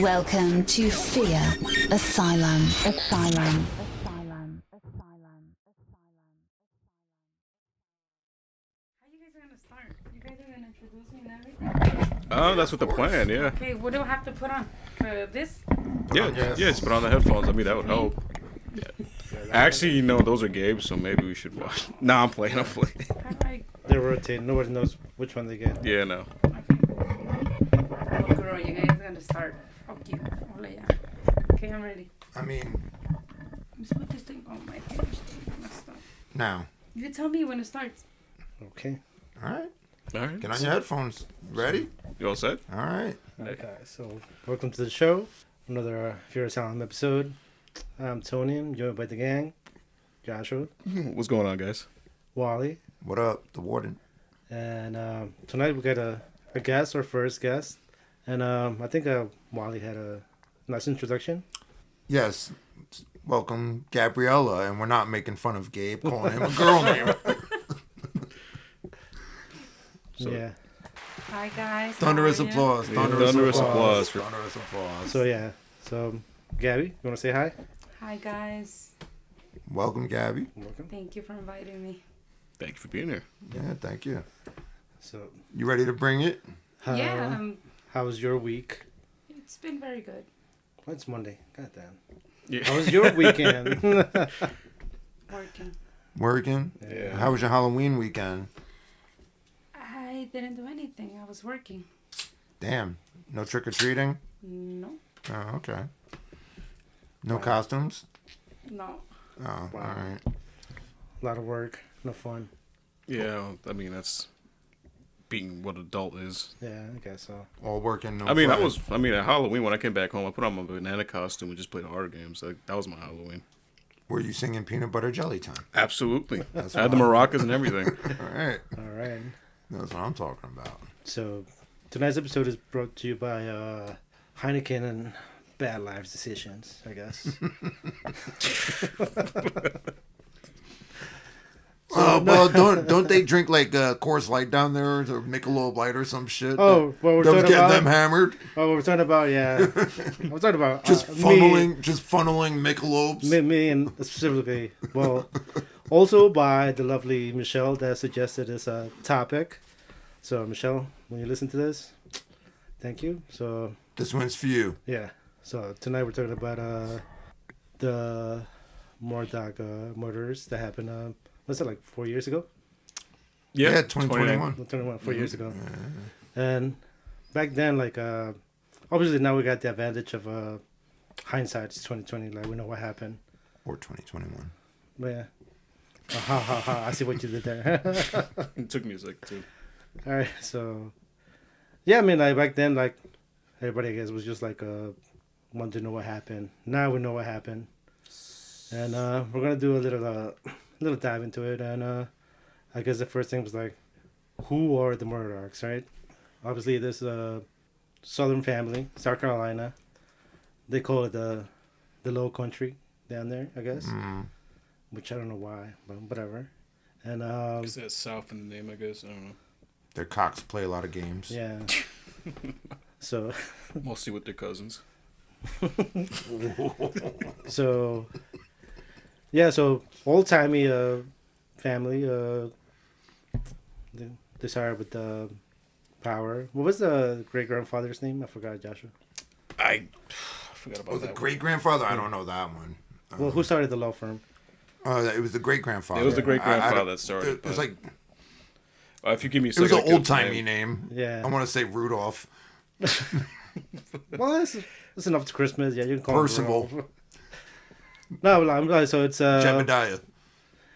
Welcome to Fear Asylum. Asylum. How you guys are gonna start? You guys are gonna introduce me and everything? Oh, that's what the plan, yeah. Okay, what do I have to put on? For this? Yeah, just put on the headphones. I mean, that would help. Yeah. Actually, you know, those are Gabe's, so maybe we should watch. Nah, I'm playing. How do I... They rotate. Nobody knows which one they get. Yeah, no. Oh, girl, you guys are gonna start. Fuck you. Hola, yeah. Okay, I'm ready. I mean, Let's put this thing on my head. now. You tell me when it starts. Okay. All right. All right. Get on your headphones. Ready? You all set? All right. Okay. So, welcome to the show. Another Fear Asylum episode. I'm Tony. I'm joined by the gang. Joshua. What's going on, guys? Wally. What up, the warden? And tonight we got a guest, our first guest. And I think Wally had a nice introduction. Yes. Welcome, Gabriella. And we're not making fun of Gabe, calling him a girl name. So- Yeah. Hi, guys. Thunderous How are ya? applause. Yeah, thunderous applause for- Thunderous applause. So, yeah. So, Gabby, you want to say hi? Hi, guys. Welcome, Gabby. Welcome. Thank you for inviting me. Thank you for being here. Yeah, thank you. So, You ready to bring it? Yeah, how was your week? it's been very good. Oh, it's Monday. Goddamn. Yeah. How was your weekend? Working. Working? Yeah. How was your Halloween weekend? I didn't do anything. I was working. Damn. No trick-or-treating? No. Oh, okay. No costumes? No. Oh, Wow. all right. A lot of work. No fun. Yeah, I mean, that's being what adult is. Yeah, I guess so. All working, no I mean, play. at Halloween, when I came back home, I put on my banana costume and just played horror games. Like, that was my Halloween. Were you singing Peanut Butter Jelly Time? Absolutely. That's I had the fine. maracas and everything. All right. All right. That's what I'm talking about. So, tonight's episode is brought to you by Heineken and Bad Lives Decisions, I guess. Well, don't they drink like Coors Light down there or Michelob Light or some shit? Oh, what we're that was talking getting about? them hammered. Oh, what we're talking about, yeah. We're talking about Just funneling Michelobs. me and specifically. Well, also by the lovely Michelle that suggested this topic. So, Michelle, when you listen to this, thank you. So, This one's for you. yeah. So, tonight we're talking about the Murdaugh murders that happened, what's it, like 4 years ago? Yeah, 2021. 21, 4 years ago. And back then, like, obviously now we got the advantage of hindsight. It's 2020. Like, we know what happened. Or 2021. But yeah. Ha ha ha. I see what you did there. It took me a second, too. All right. So, yeah, I mean, like, back then, like, everybody, I guess, was just like, wanted to know what happened. Now we know what happened. And we're going to do a little dive into it. And I guess the first thing was like, who are the Murdaughs, right? Obviously, this Southern family, South Carolina. They call it the Low Country down there, I guess. Which I don't know why, but whatever. And It says South in the name, I guess. I don't know. Their cocks play a lot of games. yeah. So Mostly with their cousins. so yeah, so old timey family. They started with the power. What was the great grandfather's name? I forgot, Joshua. I forgot about Oh, the that. great grandfather? I don't know that one. Well, who started the law firm? It was the great grandfather. It was the great-grandfather that started, It was but- like If you give me a it was second, an old timey name. Yeah. I want to say Rudolph. Well, it's enough to Christmas. Yeah, you can call Percival. him Rudolph. No, I'm like, so it's Jebediah.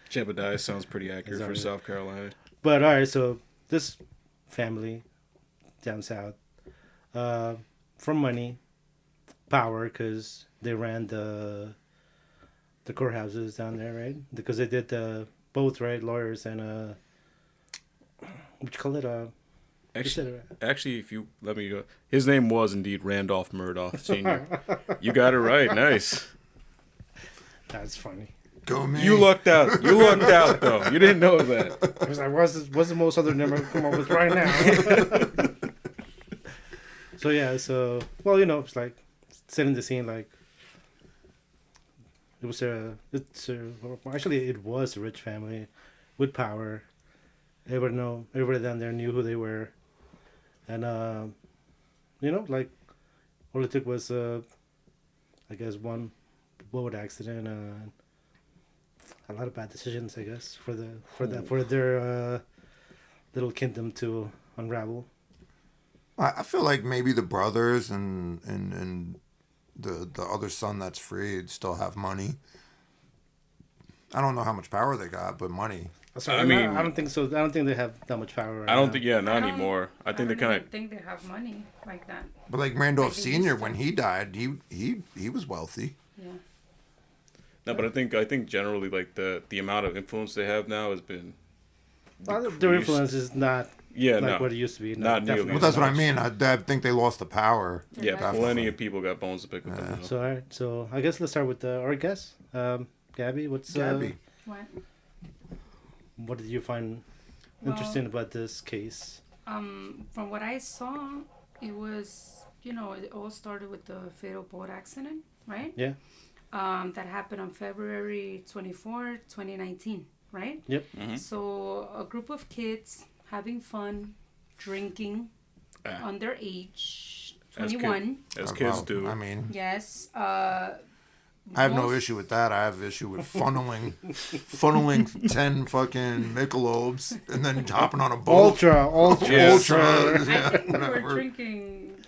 Jebediah sounds pretty accurate for Exactly. South Carolina. But all right, so this family down south, from money, power, because they ran the courthouses down there, right? Because they did both, right? Lawyers and what you call it? Actually, if you let me go, his name was indeed Randolph Murdaugh Sr. You got it right. Nice. That's funny. Go me. You lucked out. You lucked out, though. You didn't know that. I was like, what's the most other number I can come up with right now? So yeah, well, it's like setting the scene like it was actually it was a rich family with power. Everybody down there knew who they were, and like all it took was I guess one boat accident, a lot of bad decisions, I guess, for their little kingdom to unravel. I feel like maybe the brothers and the other son that's freed still have money. I don't know how much power they got, but money. Sorry, I don't think so. I don't think they have that much power. Right I don't now. think, not I don't- anymore. I think they don't kind even of. think they have money like that. But like Randolph Like they Sr., used to. when he died, he was wealthy. Yeah. No, but I think generally like the amount of influence they have now has been. Well, their decreased. influence is not Yeah, what it used to be. Not nearly. definitely Well, that's what I much. mean. I think they lost the power. Yeah, Definitely. plenty of people got bones to pick with them. So, all right. So, I guess let's start with our guest, Gabby. Gabby. What? What did you find interesting about this case? From what I saw, it was, it all started with the fatal boat accident, right? Yeah. That happened on February 24, 2019, right? Yep. So a group of kids having fun, drinking, underage, As 21. As kids do. I mean, Yes. I have no most- issue with that. I have issue with funneling 10 fucking Michelobes and then hopping on a boat. Ultra. Yes. Ultra. I Yeah, think they were whatever. drinking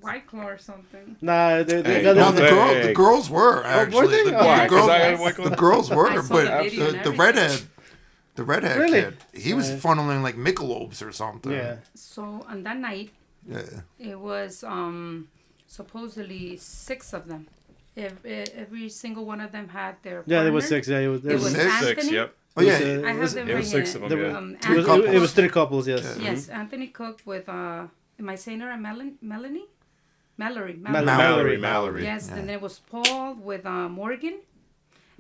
White Claw or something. Nah, Hey, No, Hey. the girls were actually. they? The, Why? the girls, 'Cause I had White Claw? the girls were, I saw but the video and the redhead Really? kid, he was funneling like Michelobes or something. Yeah. So on that night, Yeah. it was supposedly 6 of them. Every single one of them had their Yeah, there was partner. 6. Yeah, It was Six? Anthony. 6, yep. Oh yeah. I have them It right was 6 here. of them, yeah. Anthony It was Cook- 3 couples. Yes. Yes, Anthony Cook with am I saying her? Melanie? Mallory. Mallory. Yes, and then it was Paul with Morgan,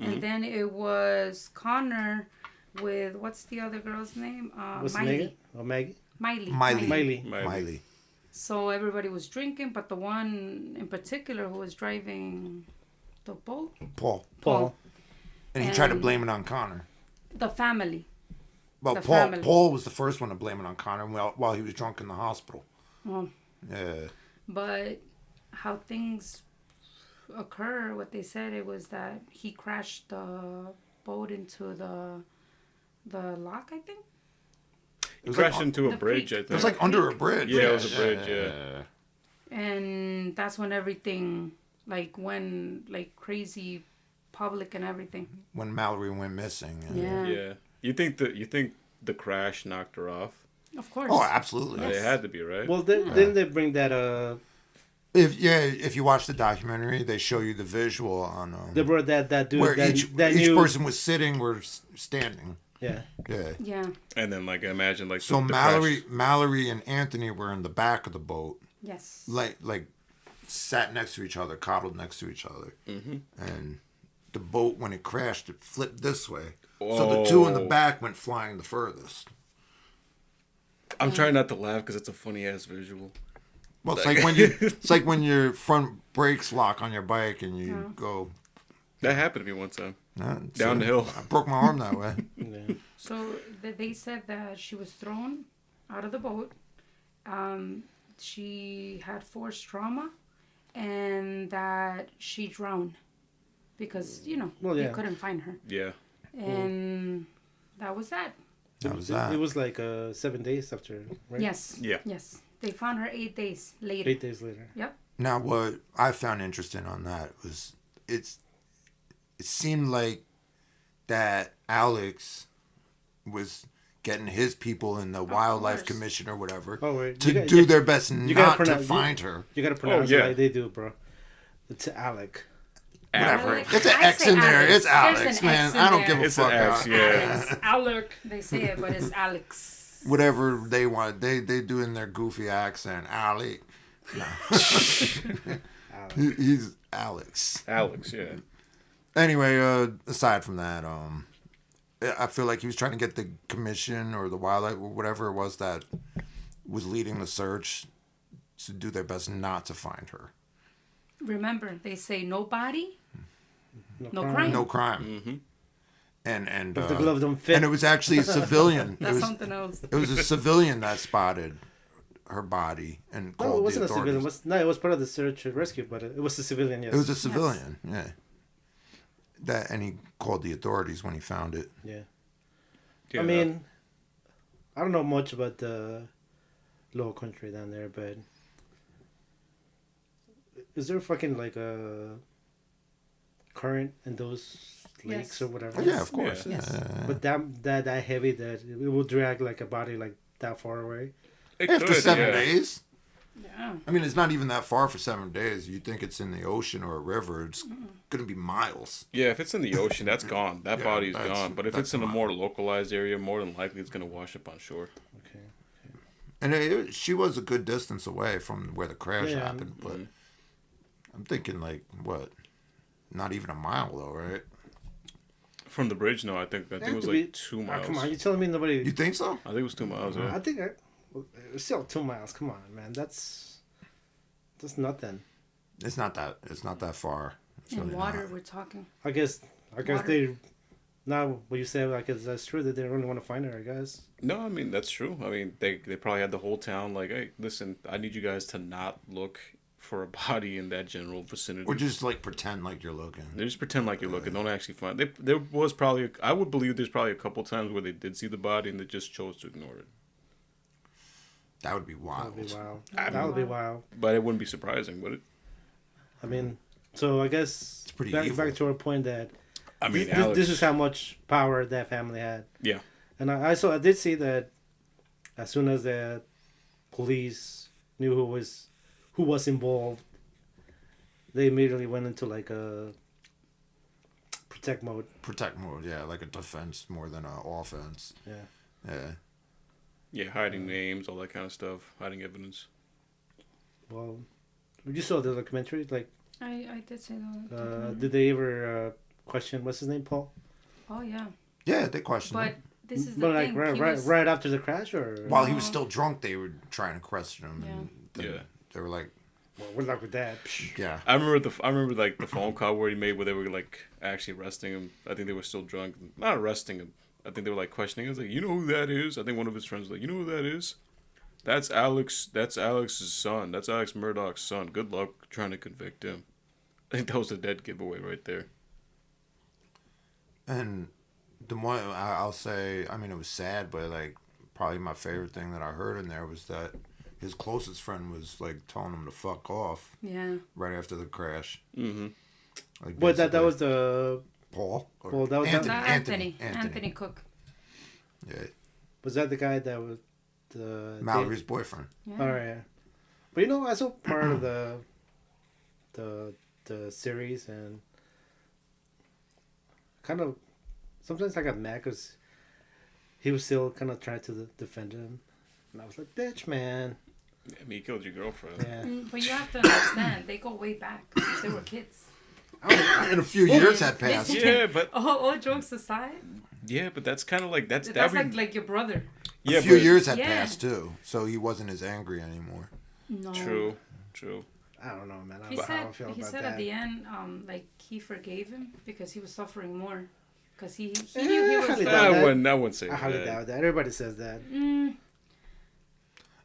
and then it was Connor with what's the other girl's name? What's Miley. Megan? Or Maggie? Miley. Miley. So everybody was drinking, but the one in particular who was driving the boat, Paul. And he tried to And- blame it on Connor. the family. Well, The Paul family. Paul was the first one to blame it on Connor while he was drunk in the hospital. Well, Yeah. but how things occur, what they said, it was that he crashed the boat into the lock, I think. It crashed like, into a the bridge, creek. I It was think. like under a bridge. Yeah, it was a bridge, yeah. And that's when everything went like crazy public and everything. When Mallory went missing. Yeah. Yeah. You think the crash knocked her off? Of course. Oh, absolutely. It had to be, right? Well, didn't they bring that? If you watch the documentary, they show you the visual on They brought that dude where that each knew. person was sitting or standing. Yeah. Yeah. Yeah. And then like imagine like So the crash- Mallory and Anthony were in the back of the boat, Yes. like sat next to each other, coddled next to each other, and the boat when it crashed, it flipped this way. So the two in the Oh. back went flying the furthest. I'm trying not to laugh because it's a funny ass visual. Well, it's like when your front brakes lock on your bike and you go That happened to me one time. down Down the hill. I broke my arm that way. Yeah. So they said that she was thrown out of the boat. She had forced trauma, and that she drowned because Well, yeah. they couldn't find her, Yeah. and that was that. That was that. It was like 7 days after, right? Yes. Yeah. Yes. They found her 8 days later. 8 days later. Yep. Now, what I found interesting on that was it seemed like that Alex was getting his people in the wildlife course. commission or whatever Oh, wait. to do their best gotta not to pronounce- find her. You gotta pronounce yeah. it like they do, bro. It's Alec. Whatever. Alec. It's an I X say in there. Alex. It's There's Alex, an man. X in I don't there. give a It's an fuck. X, yeah. Alex. Alec. They say it, but it's Alex. Whatever they want. They do in their goofy accent. Ali. No. He's Alex. Alex, yeah. Anyway, aside from that, I feel like he was trying to get the commission or the wildlife or whatever it was that was leading the search to do their best not to find her. Remember, they say no body, no crime. crime. No crime. Mm-hmm. And If the glove don't fit. and it was actually a civilian. That's something else. It was a civilian that spotted her body and called No, it wasn't a the civilian. authorities. It was part of the search and rescue, but it was a civilian, yes. It was a civilian, yeah. And he called the authorities when he found it. Yeah. Yeah. I mean, I don't know much about the low country down there, but is there fucking like a current in those lakes Yes. or whatever? Oh, yeah, of course. Yeah. Yes. Yeah. But that heavy that it will drag like a body like that far away. It After could, 7 yeah. days? Yeah. I mean, it's not even that far for 7 days. You think it's in the ocean or a river, it's going to be miles. Yeah, if it's in the ocean, that's gone. That Yeah, body's that's- gone. But if that's it's in a gone. more localized area, more than likely it's going to wash up on shore. Okay. And she was a good distance away from where the crash Yeah, happened, but I'm thinking, like, what? Not even a mile, though, right? From the bridge, no, I think it was to like be- 2 Oh, miles. come on, you telling me nobody? You think so? I think it was 2 miles. Yeah. I think it's still 2 miles. Come on, man. That's nothing. It's not that far. It's In really water, not. we're talking. I guess Water. they. Now, what you say, I guess that's true that they really want to find her. I guess. No, I mean that's true. I mean they probably had the whole town like, hey, listen, I need you guys to not look for a body in that general vicinity. Or just, like, pretend like you're looking. They just pretend like you're looking. Don't actually find. There was probably. I would believe there's probably a couple times where they did see the body and they just chose to ignore it. That would be That wild. would be wild. I That would be mean- wild. But it wouldn't be surprising, would it? I mean, so I guess It's pretty back evil. to our point that I mean, this, Alex, this is how much power that family had. Yeah. And I did see that as soon as the police knew who was involved, they immediately went into like a protect mode. Protect mode, yeah, like a defense more than an offense. Yeah. Yeah. Yeah, hiding names, all that kind of stuff, hiding evidence. Well, you saw the documentary. Like, I did say that. did they ever question what's his name, Paul? Oh yeah, Yeah, they questioned but him. this is the But like thing. right, he right, was, right after the crash, or While he was still drunk, they were trying to question him. Yeah. And then Yeah. they were like, well, good luck with that. Psh. yeah. I remember like the phone call where he made where they were like actually arresting him. I think they were still drunk. Not arresting him. I think they were like questioning him. I was like, you know who that is? I think one of his friends was like, you know who that is? That's Alex. That's Alex's son. That's Alex Murdaugh's son. Good luck trying to convict him. I think that was a dead giveaway right there. And the one I'll say, I mean, it was sad, but like probably my favorite thing that I heard in there was that his closest friend was like telling him to fuck off Yeah. right after the crash. Mm-hmm. Like, But that basically, was the Paul. Or Well, that was- Anthony. Anthony Cook. Yeah, was that the guy that was the Mallory's boyfriend. Yeah. All right. But you know, I saw part of the series and kind of sometimes I got mad because he was still kind of trying to defend him, and I was like, "Bitch, man." I mean, he killed your girlfriend. Yeah. But you have to understand, they go way back. They were kids. And a few years had passed. Yeah, but All jokes aside, that's kind of like that's that. like your brother. Yeah, A few but- years had Yeah. passed too, so he wasn't as angry anymore. No. True. I don't know, man. I He don't know how I said feel he about said that. at the end, like he forgave him because he was suffering more, because he knew he was. highly the- doubt that. I wouldn't say I highly that. doubt that. Everybody says that.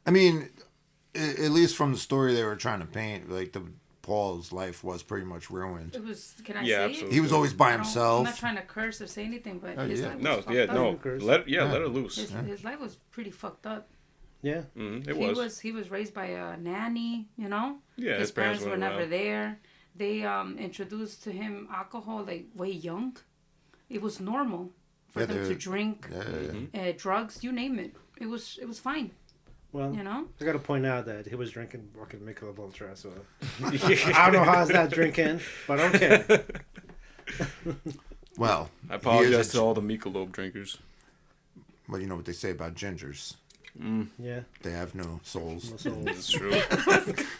I mean, at least from the story they were trying to paint, like Paul's life was pretty much ruined. It was. Can I Yeah, say absolutely. it? He was always by I'm not himself. trying to curse or say anything, but Oh, his yeah. life was No, fucked yeah, up. no. Curse. Let Yeah. her loose. His life was pretty fucked up. Yeah. It he was. He was raised by a nanny. You know. Yeah, His his parents were weren't never around. there. They introduced to him alcohol like way young. It was normal for Yeah, them to they're- drink Yeah. drugs. You name it. It was fine. Well, You know. I got to point out that he was drinking fucking Michelob Ultra, so I don't know how's that drinking, but okay. Well, I apologize he is to all the Michelob drinkers. Well, you know what they say about gingers. Yeah. They have no souls. No soul. It's true.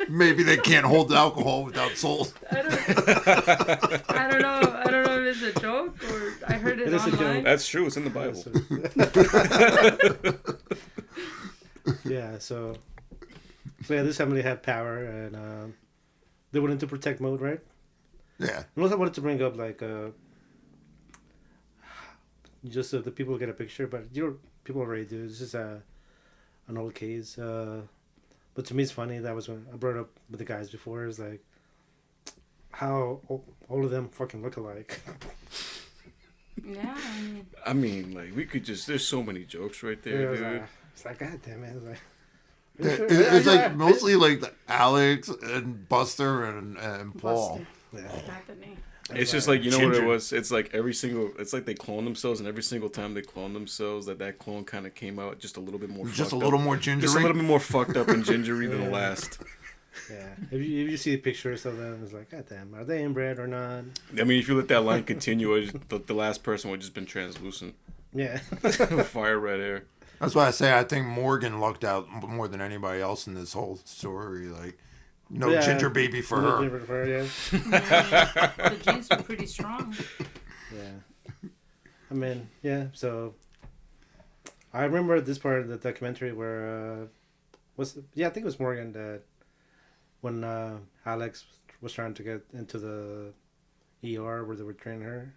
Maybe they can't hold the alcohol without souls. I don't know. I don't know if it's a joke or I heard it It is a online. joke. That's true. It's in the Bible. Yeah, so yeah, this family had power, and they went into protect mode, right? Yeah. Unless I wanted to bring up like just so the people get a picture, but people already do. It's just an old case. But to me, it's funny. That was when I brought it up with the guys before. It's like how all of them fucking look alike. Yeah. I mean, like we could just. There's so many jokes right there, dude. It's like God damn it. It's like, It's like mostly like the Alex and Buster and Paul. Buster. Anthony. It's just like, you know Ginger. what it was? It's like it's like they clone themselves, and every single time they clone themselves, that clone kind of came out just a little bit more Just fucked a up. little more gingery. Just a little bit more fucked up and gingery than the Yeah. last. yeah. If you see the pictures of them, it's like God damn, are they inbred or not? I mean, if you let that line continue, the last person would have just been translucent. Yeah. Fire red hair. That's why I say I think Morgan lucked out more than anybody else in this whole story. Like, no Yeah. ginger baby for No her. ginger for her, yeah. The genes were pretty strong. Yeah. I mean, yeah, so I remember this part of the documentary where I think it was Morgan that when Alex was trying to get into the ER where they were training her,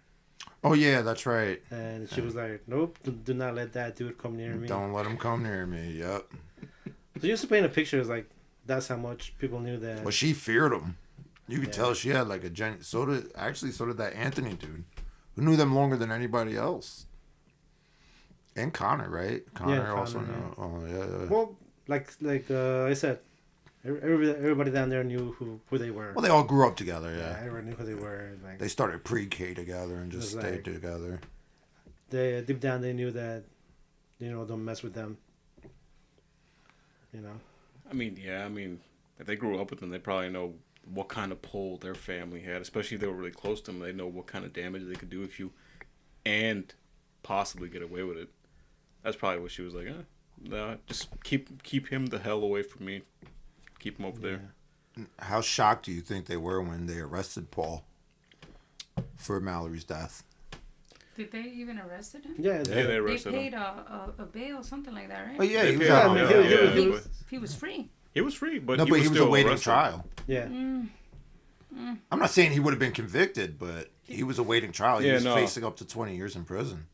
Oh yeah, that's right. and she was like, "Nope, do not let that dude come near me." Don't let him come near me. Yep. So just to paint a picture is like that's how much people knew that. Well, she feared him. You could Yeah. tell she had like a so did that Anthony dude, who knew them longer than anybody else. And Connor, right? Connor also Connor, knew. yeah. Oh yeah. Well, like I said, everybody down there knew who they were. Well, they all grew up together. yeah, Yeah. everyone knew who they were. Like They started pre-K together and just It was stayed like- together. they deep down they knew that, don't mess with them. I mean, yeah. I mean, if they grew up with them, they probably know what kind of pull their family had. Especially if they were really close to them, they know what kind of damage they could do if you, and possibly get away with it. That's probably what she was like. No, just keep him the hell away from me. Keep him over there. How shocked do you think they were when they arrested Paul for Mallory's death? Did they even arrested him? Yeah, Yeah, they They arrested paid him. a bail or something like that, right? Oh yeah, They he was paid out him, on yeah, bail. yeah. he was- He was free. He was free, but No, he but was he was still awaiting arrested. trial. yeah. I'm not saying he would have been convicted, but he was awaiting trial. He Yeah, was no. facing up to 20 years in prison.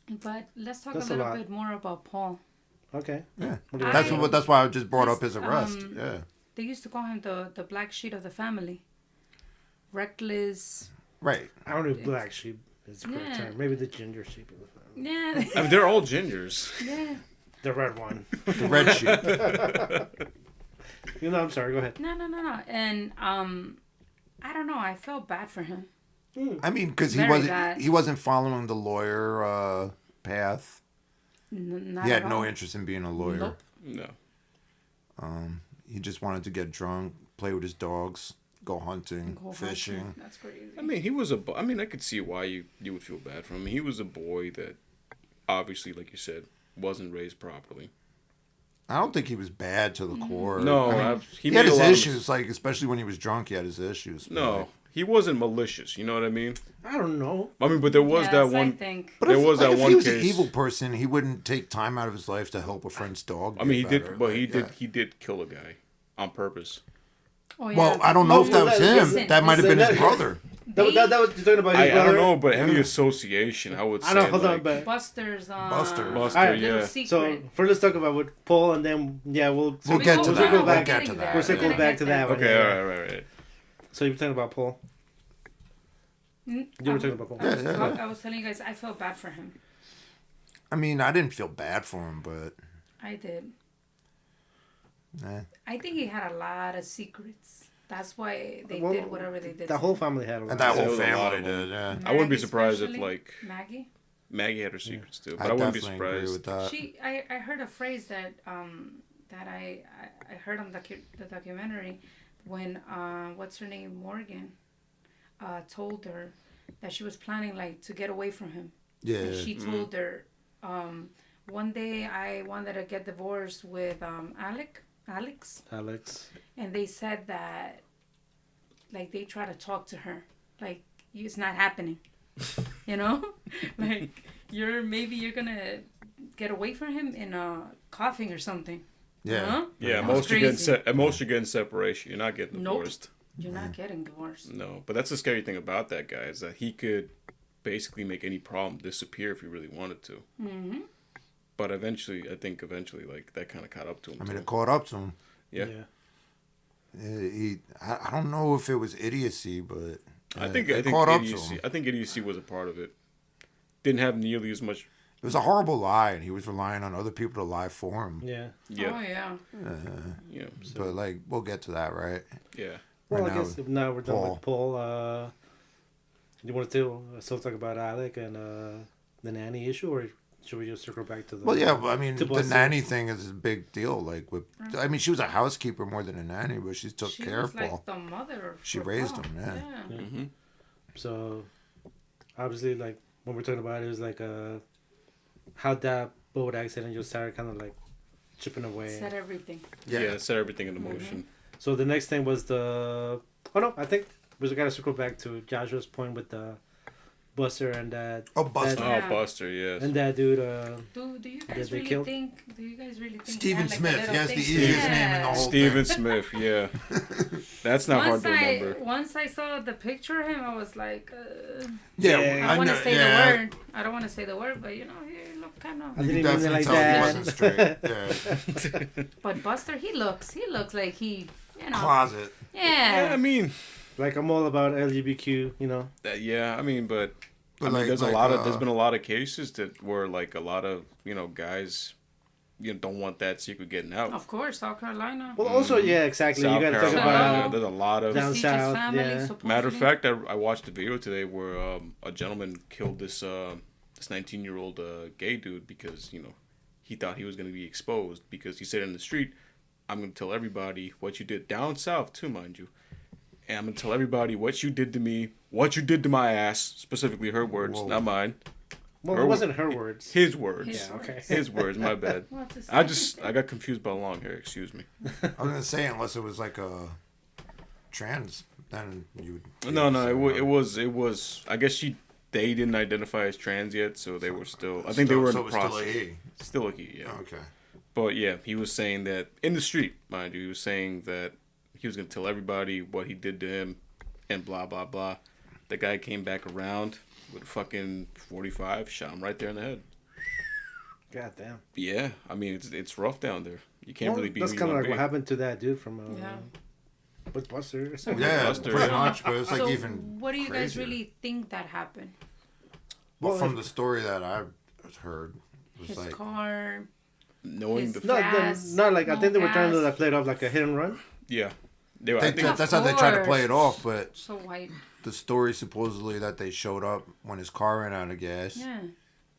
But let's talk That's a a little lot. bit more about Paul. Okay. Yeah, What do you that's I- what. That's why I just brought up his This, arrest. Yeah, They used to call him the black sheep of the family. Reckless. right. I don't know if black sheep is the correct Yeah. term. Maybe the ginger sheep. Yeah. I mean, they're all gingers. Yeah. The red one. The red sheep. I'm sorry. Go ahead. No. And I don't know. I felt bad for him. I mean, because Very bad. he wasn't following the lawyer path. Not He had at no all. interest in being a lawyer. Nope. No. He just wanted to get drunk, play with his dogs, go hunting, Go fishing. hunting. That's crazy. I mean, he was I mean, I could see why you would feel bad for him. He was a boy that, obviously, like you said, wasn't raised properly. I don't think he was bad to the core. No, I mean, he he had made a his lot of issues. Like especially when he was drunk, he had his issues. but, No, like- he wasn't malicious. You know what I mean? I don't know. I mean, but there was Yes, that I one. think. But There if, was like, that if one he was case. an evil person, he wouldn't take time out of his life to help a friend's dog. I mean, he get did, better. but Like, he did. yeah. He did kill a guy on purpose. Oh, yeah. Well, I don't know if that was him. Listen, That might have been his listen. brother. That was you're talking about his I brother. don't know, but any association, I would say. I know. Hold on, like, but Buster's. Buster. Buster, Alright, Little yeah. secret. so first let's talk about with Paul, and then we'll We'll get to we'll that. circle We'll back. get to Getting that. there. We'll circle We're back to gonna that get one. Okay, yeah. right. So you were talking about Paul. You were talking about Paul. Yeah. I was telling you guys, I felt bad for him. I mean, I didn't feel bad for him, but I did. nah. I think he had a lot of secrets. That's why they Well, did whatever they did. The whole family had a lot. And that There whole was a lot family of them. did. Yeah. I wouldn't be Maggie surprised if, especially. like, Maggie. Maggie had her secrets too, but I I wouldn't be definitely agree surprised. with that. I heard a phrase that that I heard on the documentary when what's her name, Morgan, told her that she was planning like to get away from him. Yeah. And she told her, one day I wanted to get divorced with Alex, and they said that like they try to talk to her like it's not happening. You know, like you're gonna get away from him in coughing or something. Yeah. Huh? Yeah, That was most you're crazy. getting separation. You're not getting Nope. divorced. You're not getting divorced. No, but that's the scary thing about that guy is that he could basically make any problem disappear if he really wanted to. Mm-hmm. But eventually, like that kind of caught up to him. I mean, it caught up to him. Yeah. I don't know if it was idiocy, but I think caught up to him. idiocy. I think idiocy was a part of it. Didn't have nearly as much. It was a horrible lie, and he was relying on other people to lie for him. Yeah. Yeah. Oh yeah. Yeah. So, But like, we'll get to that, right? yeah. Well, Right I guess now we're done with Paul. You want to still talk about Alec and the nanny issue, or should we just circle back to the? Well, yeah. I mean, to the Buster? nanny thing is a big deal. Like, I mean, she was a housekeeper more than a nanny, but she took care was of Paul. like the mother. She for raised Paul. him, yeah. Mm-hmm. So, obviously, like when we're talking about it, is like how that boat accident just started kind of like chipping away. Said everything. Yeah. Set everything into motion. So the next thing was the. Oh no, I think we just gotta circle back to Joshua's point with the Buster and that. Oh, Buster. Oh, Yeah. Buster. Yes. And that dude. Do you guys they really killed- think? Do you guys really think? Stephen he had, like, a Smith. little He has the thing? easiest name in the whole Stephen thing. Smith. Yeah. That's not hard to remember. Once I saw the picture of him, I was like, Yeah, Yeah. I don't want to know- say yeah. the word. I don't want to say the word, but he looked kind I of. didn't You even definitely like tell that. he wasn't straight. Yeah. But Buster, he looks like he, Closet. Yeah, I Yeah. mean, Like I'm all about LGBTQ, you know. yeah, I mean, but But I mean, like- there's like, a lot of there's been a lot of cases that where like a lot of guys, don't want that secret getting out. Of course, South Carolina. Well, also, yeah, exactly. South you gotta talk Carolina, about there's a lot of. down Prestigious south, family, yeah. supposedly. Matter of fact, I watched a video today where a gentleman killed this 19-year-old gay dude because he thought he was gonna be exposed because he said in the street, "I'm gonna tell everybody what you did down south too, mind you, and I'm gonna tell everybody what you did to me, what you did to my ass." Specifically, her words, Whoa. not mine. Well, it wasn't her words. His words. His Yeah, okay. His words. My bad. What to say? I got confused by long hair. Excuse me. I was gonna say unless it was like a trans, then you would. No, it was. I guess they didn't identify as trans yet, so they were still. I think they were in the it was still process. a he. Still a he, yeah. Okay. But yeah, he was saying that in the street, mind you, he was saying that he was gonna tell everybody what he did to him, and blah blah blah. The guy came back around with a fucking 45, shot him right there in the head. God damn. Yeah, I mean it's rough down there. You can't Well, really be. that's who you kind of wanna like what be. happened to that dude from Yeah. with Buster. Yeah, Buster, pretty yeah. much. But it's like So, even. what do you guys crazier. really think that happened? Well, Well, from the story that I've heard, it was His like car. Knowing His the No, Gas, not like I no think they were trying to gas. like play it off like a hit and run. yeah, they were. I think Of that's how they tried to play course. it off. But So white. the story supposedly that they showed up when his car ran out of gas, Yeah.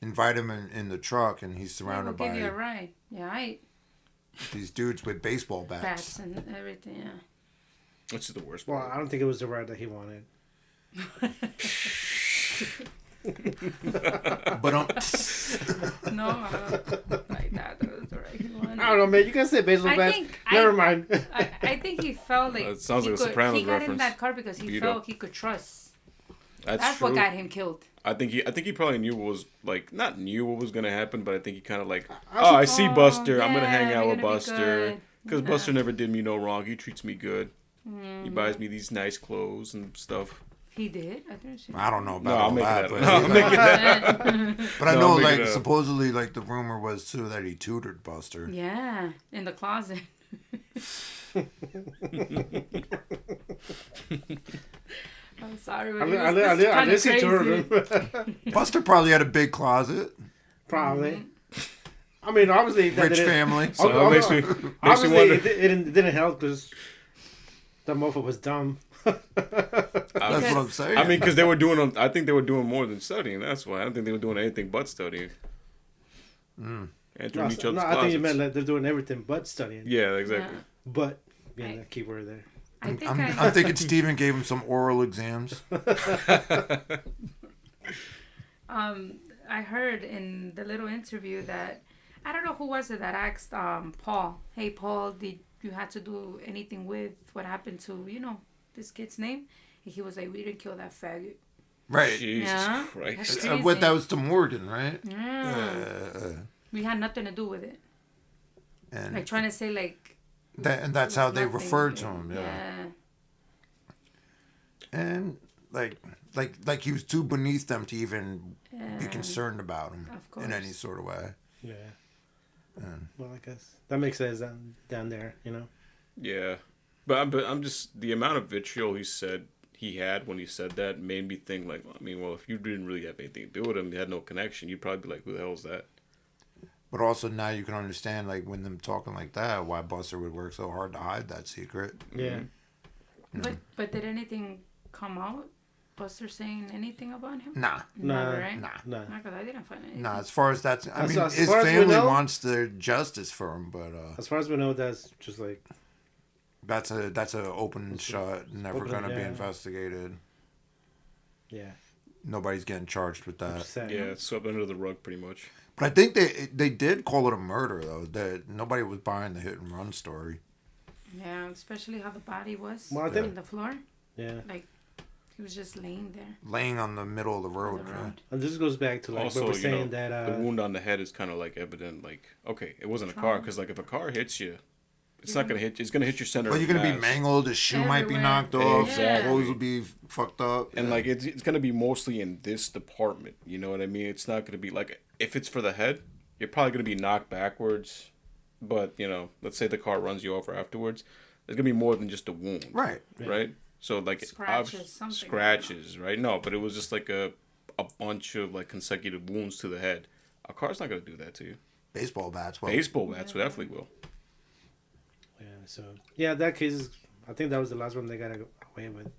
invite him in the truck, and he's We'll surrounded give you a by ride. Yeah, these dudes with baseball bats. bats and everything. Yeah. which is the worst Well, part. I don't think it was the ride that he wanted. But No, I don't like that. That was the right one. I don't know, man. You guys say baseball I bats. think- Never I- mind. I think he felt like That sounds he like a could, Sopranos he got in reference. that car because he Vito. felt he could trust. That's true. what got him killed. I think he probably knew what was like not knew what was gonna happen, but I think he kind of like, I I see Oh, Buster. I'm gonna yeah, hang out we're with gonna be Buster good. because Yeah. Buster never did me no wrong. He treats me good. He buys me these nice clothes and stuff. He did. I didn't see. I don't know No, about I'm all making that. that. But, No, I'm making that. but I No, know, I'm making like it up. supposedly, like the rumor was too that he tutored Buster. Yeah, in the closet. I'm sorry, but I it was kind of listened to crazy. her. Buster probably had a big closet, Probably. I mean, obviously, that rich didn't- family. So Oh, it makes me Obviously, wonder. it didn't help because that mofo was dumb. That's what I'm saying. I mean, because they were doing. I think they were doing more than studying. That's why I don't think they were doing anything but studying. Entering each other's I closets. think you meant like they're doing everything but studying. Yeah, exactly. Yeah. But being Right. the key word there. I think I'm thinking Steven gave him some oral exams. I heard in the little interview that I don't know who was it that asked Paul, "Hey Paul, did you have to do anything with what happened to this kid's name?" And he was like, "We didn't kill that faggot." Right. Jesus Yeah. Christ. That's What that crazy. was to Morgan, right? Yeah. We had nothing to do with it. And Like trying to say like. that's how they nothing. referred to him. Yeah. And like he was too beneath them to even be concerned about him in any sort of way. Yeah. And, well, I guess that makes sense down there, you know. Yeah, but I'm just the amount of vitriol he had when he said that made me think like, I mean, well, if you didn't really have anything to do with him, you had no connection, you'd probably be like, who the hell is that? But also now you can understand, like, when them talking like that, why Buster would work so hard to hide that secret. Yeah. But did anything come out? Buster saying anything about him? Nah. Never, right? Nah. Because I didn't find anything. Nah, as far as that's... I mean, as his far as we family know- wants their justice for him, but... As far as we know, that's just like... That's a open shut, never open, going to be yeah. investigated. Yeah. Nobody's getting charged with that. Sad. Yeah, it's swept under the rug pretty much. But I think they did call it a murder, though. That nobody was buying the hit and run story. Yeah, especially how the body was Well, I think- in the floor. Yeah. Like, he was just laying there. Laying on the middle of the road. On the Yeah. road. And this goes back to like Also, what we're you saying know, that the wound on the head is kind of like evident. Like, okay, it wasn't a car Trauma. because like if a car hits you, it's not gonna hit. It's gonna hit your center. Well, of you're going to be mass. mangled. The shoe might be Everywhere. knocked off. Exactly. Clothes will be fucked up. And like it's gonna be mostly in this department. You know what I mean? It's not gonna be like if it's for the head, you're probably gonna be knocked backwards. But you know, let's say the car runs you over afterwards. There's gonna be more than just a wound. Right. Right. So like Scratches, something. scratches, right? No, but it was just like a bunch of like consecutive wounds to the head. A car's not gonna do that to you. Baseball bats. Well, Baseball bats definitely will. Yeah, so yeah, that case is, I think that was the last one they got away with.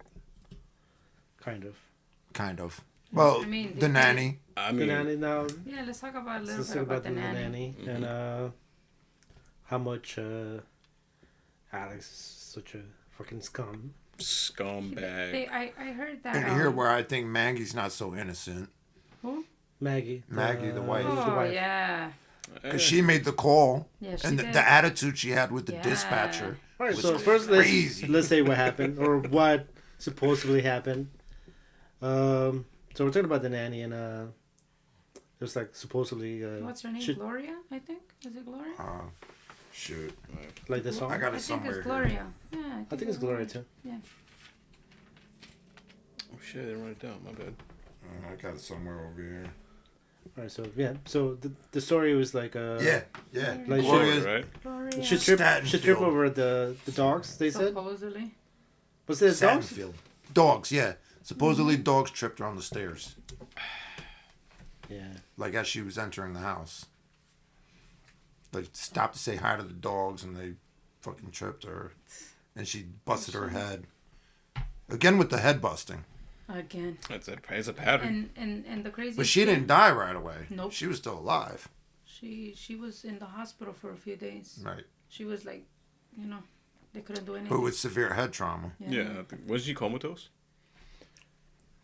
Kind of. Well, I mean, the they- nanny. I The mean, nanny now. Yeah, let's talk about a little Let's bit talk about the nanny. and how much Alex is such a fucking scum. scumbag. I heard that. And here where I think Maggie's not so innocent. Who? Maggie, The wife. the Oh, wife. yeah. Because she made the call. Yeah, she And did. the attitude she had with the Yeah. dispatcher. All right, was so first crazy. let's say what happened or what supposedly happened. So we're talking about the nanny and there's like supposedly What's her name? she- Gloria, I think. Is it Gloria? Shoot. like the song. I got I it think somewhere it's here. Gloria. Yeah, I think it's Gloria too. Yeah. Oh shit! I didn't write it down. My bad. I got it somewhere over here. All right, so yeah, so the story was like Yeah. Like Gloria's- Right? Gloria. she tripped Statenfield. over the dogs. They said Supposedly. was it dogs? Statenfield. Dogs, yeah. Supposedly dogs tripped her on the stairs. Yeah. Like as she was entering the house. Like stopped to say hi to the dogs and they fucking tripped her. And she busted her head. Again with the head busting. Again. It's a pattern. And the crazy. But she didn't die right away. Nope. She was still alive. She was in the hospital for a few days. Right. She was like, they couldn't do anything. But with severe head trauma. Yeah. I think, was she comatose?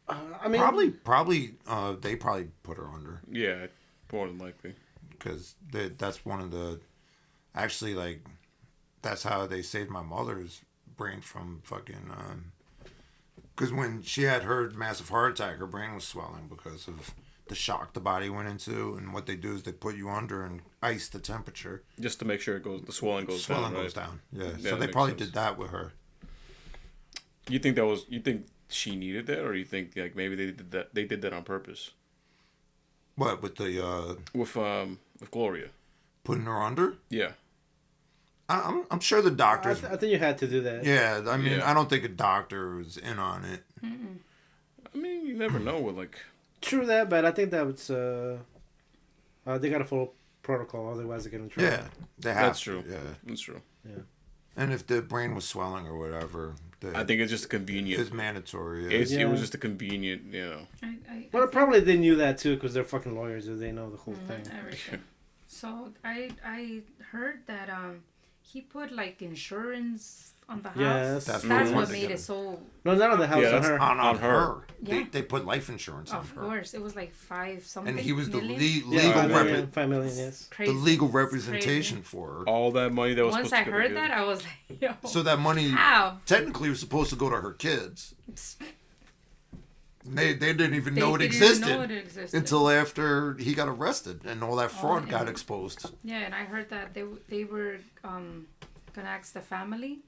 I mean, Probably they probably put her under. Yeah, more than likely. Because that's one of the... Actually, like, that's how they saved my mother's brain from fucking... Because when she had her massive heart attack, her brain was swelling because of the shock the body went into. And what they do is they put you under and ice the temperature. Just to make sure the swelling goes down. Swelling Right? goes down. Yeah. Yeah, So that they makes probably sense. did that with her. You think she needed that, or you think like maybe they did that on purpose? What, with the... With Gloria. putting her under? Yeah. I'm sure the doctors... I think you had to do that. Yeah, I mean, Yeah. I don't think a doctor was in on it. I mean, you never know with like. True that, but I think that was they got to follow protocol, otherwise they get in trouble. Yeah, they have That's to, true. Yeah, That's true. and if the brain was swelling or whatever, I think it's just convenient. it's mandatory. Yeah. It was just a convenient, Well, probably they knew that too because they're fucking lawyers. They know the whole thing. Everything. So I heard that he put like insurance on the house. Yes. That's That's what what they made did. it so. No, not on the house. Yeah, on that's her. on her. her. Yeah. They put life insurance on Of her. course, it was like 5 something. And he was the million. legal 5 million, yes. the Crazy. legal It's representation crazy. for her. All that money that was Once supposed I to go heard together. that, I was like, yo. So that money How? technically was supposed to go to her kids. They didn't even They know it didn't existed know it existed. until after he got arrested and all that fraud got and- exposed. Yeah, and I heard that they were gonna ask the family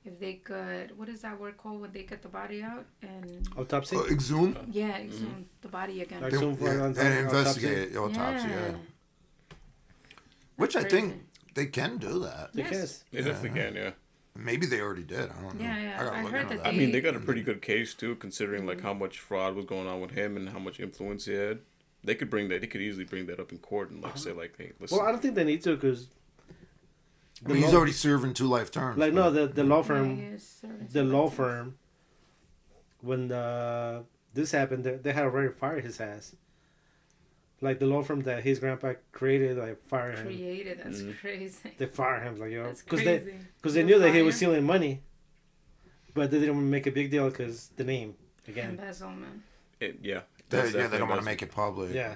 if they could, what is that word called when they get the body out and Autopsy? Exhume? yeah, exhume the body again. Like exhume for And investigate autopsy, yeah. Which I think they can do that. They can. They definitely can, yeah. Maybe they already did. I don't know. Yeah. I heard that I mean, they got a pretty good case too, considering like how much fraud was going on with him and how much influence he had. They could bring that. They could easily bring that up in court and like say like, "Hey, listen." Well, I don't think they need to because he's already serving 2 life terms. Like no, the law firm, the law firm. When this happened, they had already fired his ass. Like the law firm that his grandpa created, like fired him. That's crazy. They fired him, like That's because they knew that he was stealing money, but they didn't make a big deal because the name again. Embezzlement. Yeah. They don't want to make it public. Yeah.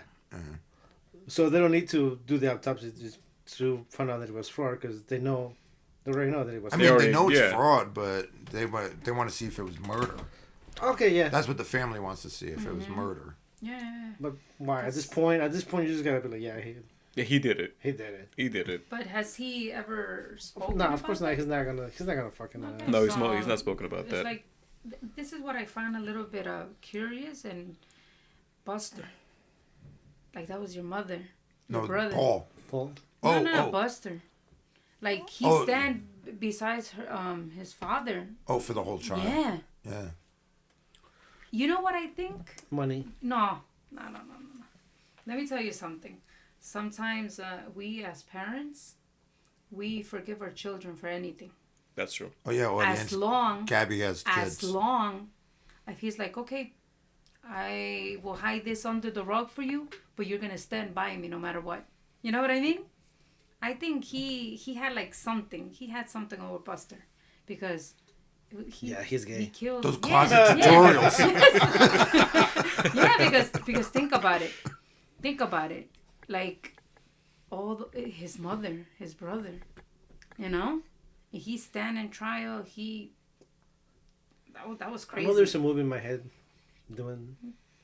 So they don't need to do the autopsy just to find out that it was fraud because they already know that it was. I mean, they know it's fraud, but they want to see if it was murder. Okay, yeah. That's what the family wants to see, if it was murder. Yeah. But why? At this point, you just gotta be like, yeah, he did it. He did it. He did it. But has he ever spoken? No, of course not. He's not gonna fucking. Okay, No, he's not spoken about that. Like, this is what I find a little bit curious and Buster. Like that was your mother, your brother. Paul. No, Buster. Like he stand besides her, his father. Oh, for the whole trial. Yeah. Yeah. You know what I think? Money. No. Let me tell you something. Sometimes we as parents, we forgive our children for anything. That's true. Oh yeah, as long Gabby has kids. As long if he's like, okay, I will hide this under the rug for you, but you're gonna stand by me no matter what. You know what I mean? I think he had like something. He had something over Buster because he's gay. He killed those closet tutorials. Yeah, because think about it. Like his mother, his brother, you know, he stand in trial. That was crazy. I know there's a movie in my head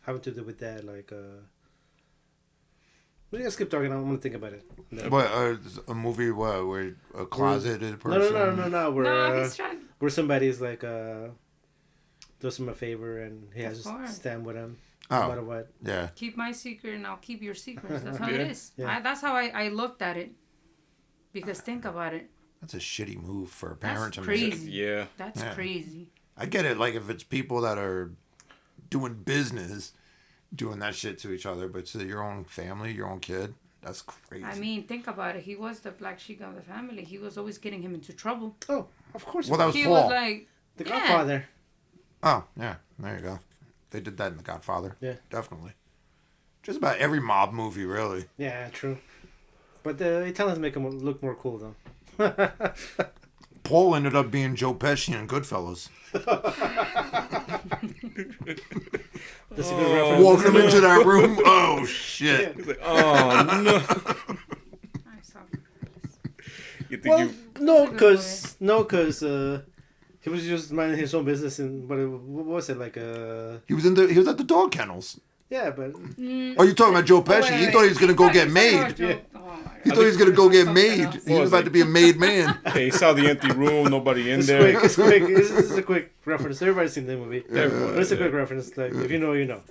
having to do with that. Like, we're gonna skip talking. I'm gonna think about it. What a movie? What where a closeted person? No. He's trying. Where somebody's like does him a favor and he has to stand with him no matter what. Yeah. Keep my secret and I'll keep your secrets. That's how it is. Yeah. That's how I looked at it. Because think about it. That's a shitty move for a parent to crazy. make. Yeah. That's crazy. I get it. Like if it's people that are doing business, doing that shit to each other, but to your own family, your own kid, that's crazy. I mean, think about it. He was the black sheep of the family. He was always getting him into trouble. Oh, of course. Well, that was he Paul. was like the Godfather. Oh, yeah. There you go. They did that in The Godfather. Yeah. Definitely. Just about every mob movie, really. Yeah, true. But the Italians make him look more cool, though. Paul ended up being Joe Pesci in Goodfellas. That's a good reference. Walking him into that room. Oh, shit. He's like, oh, no. You think no, because he was just minding his own business and what was it like? He was at the dog kennels. Yeah, but Oh, you talking about Joe Pesci? He thought he was gonna go get made. Yeah. He thought he was gonna go get made. He was about to be a made man. Yeah, he saw the empty room, nobody in it's there. quick. It's quick. This is a quick reference. Everybody's seen the movie. Everyone, It's a quick reference. Like if you know, you know.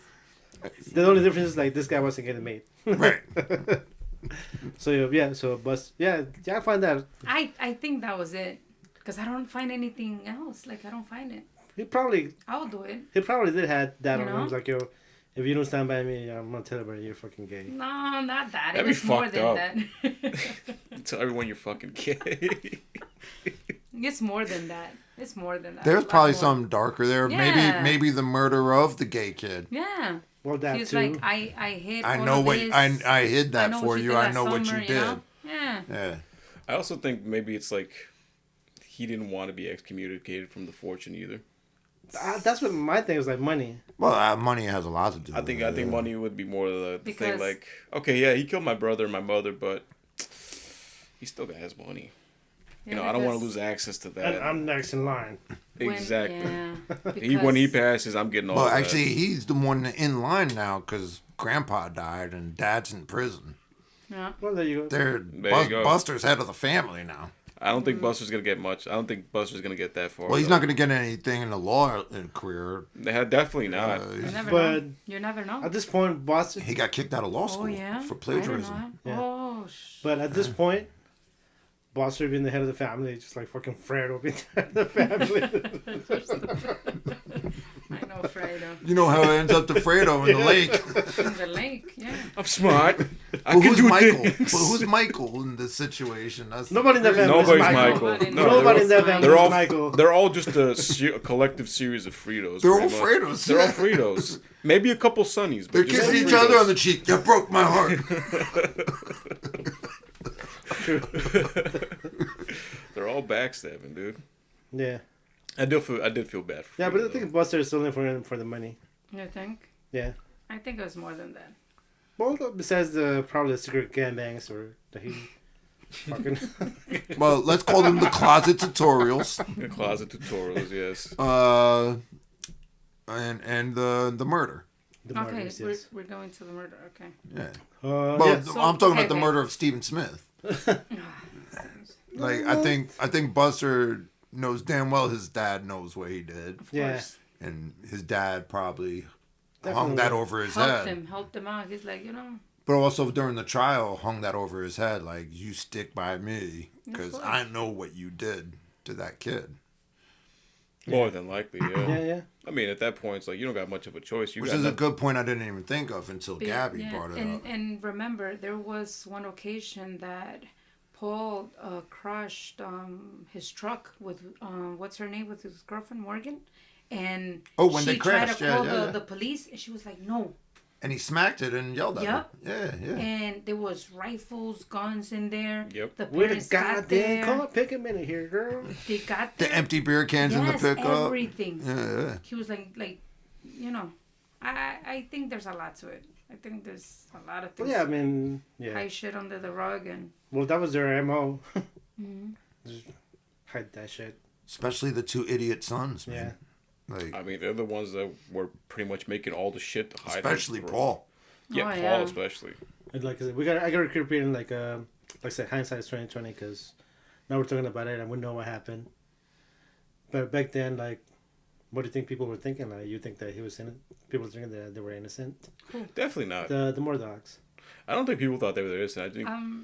The only difference is like this guy wasn't getting made. Right. So I find that I think that was it. Because I don't find anything else. Like, I don't find it. I will do it. He probably did have that on him. know? He's like, yo, if you don't stand by me, I'm going to tell everybody you're fucking gay. No, not that. That'd It be was more fucked than up. that. Tell everyone you're fucking gay. It's more than that. It's more than that. There's A lot probably more. something darker there. Yeah. Maybe the murder of the gay kid. Yeah. Well, that He's too. like, I hid I all know of what this. I hid that know for what you. did I that know what summer, you did. know? Yeah. Yeah. I also think maybe it's like he didn't want to be excommunicated from the fortune either. That's what my thing was like, money. Well, money has a lot to do. I think with it. money would be more the thing. Because- Like, okay, yeah, he killed my brother and my mother, but he still got his money. Yeah, You know, I don't want to because lose access to And that. I'm next in line. Exactly. Yeah, When he because- passes, I'm getting all Well, of that. actually, he's the one in line now because Grandpa died and Dad's in prison. Yeah. Well, there you go. They're There you go. Buster's head of the family now. I don't think Buster's gonna get much. I don't think Buster's gonna get that far. Well, he's not going to get anything in the law career. Definitely not. You never know. At this point, Buster... He got kicked out of law school for plagiarism. Yeah. Oh, But at this point, Buster being the head of the family, just like fucking Fredo being the head of the family. I know Fredo. You know how it ends up to Fredo in the lake. In the lake, yeah. I'm smart. But who's Michael? But who's Michael in this situation? Nobody in that family is Michael. Nobody in that family is Michael. They're all just a collective series of Fritos. They're all Fredos. They're all Fritos. Maybe a couple Sunnies. They're kissing each other on the cheek. You broke my heart. They're all backstabbing, dude. Yeah. I did feel bad for Yeah, Fredo, but I think Buster is still in for the money. You think? Yeah. I think it was more than that. Well, besides probably the secret gangbangs or that he fucking... Well, let's call them the closet tutorials. The closet tutorials, yes. And the murder. Okay, we're going to the murder. Okay. Yeah. Yeah. So, I'm talking about the murder of Stephen Smith. Like I think Buster knows damn well his dad knows what he did. Yeah. And his dad probably hung that over his head. Helped him out. He's like, But also during the trial, hung that over his head, like, you stick by me because I know what you did to that kid. More than likely, yeah. Yeah. I mean, at that point, it's like you don't got much of a choice. Which is a good point I didn't even think of until Gabby brought it up. And remember, there was one occasion that Paul crushed his truck with what's her name, with his girlfriend Morgan, and when she they crashed, tried to call the police, and she was like, "No." And he smacked it and yelled at her. Yeah. And there was rifles, guns in there. Yep. The With parents the goddamn got car, pick a minute here, girl. They got there. The empty beer cans in the pickup. Everything. Yeah. He was like, I think there's a lot to it. I think there's a lot of things. Well, yeah, I mean, yeah. Hide shit under the rug and. Well, that was their MO. Just hide that shit. Especially the two idiot sons, man. Yeah. Like, I mean, they're the ones that were pretty much making all the shit to hide. Especially Paul. Yeah, Paul especially. And like I said, I gotta keep reading like I said, hindsight is 20/20 because now we're talking about it and we know what happened. But back then, like, what do you think people were thinking? Like, you think that he was innocent? People were thinking that they were innocent? Definitely not. The Murdaughs. I don't think people thought they were innocent.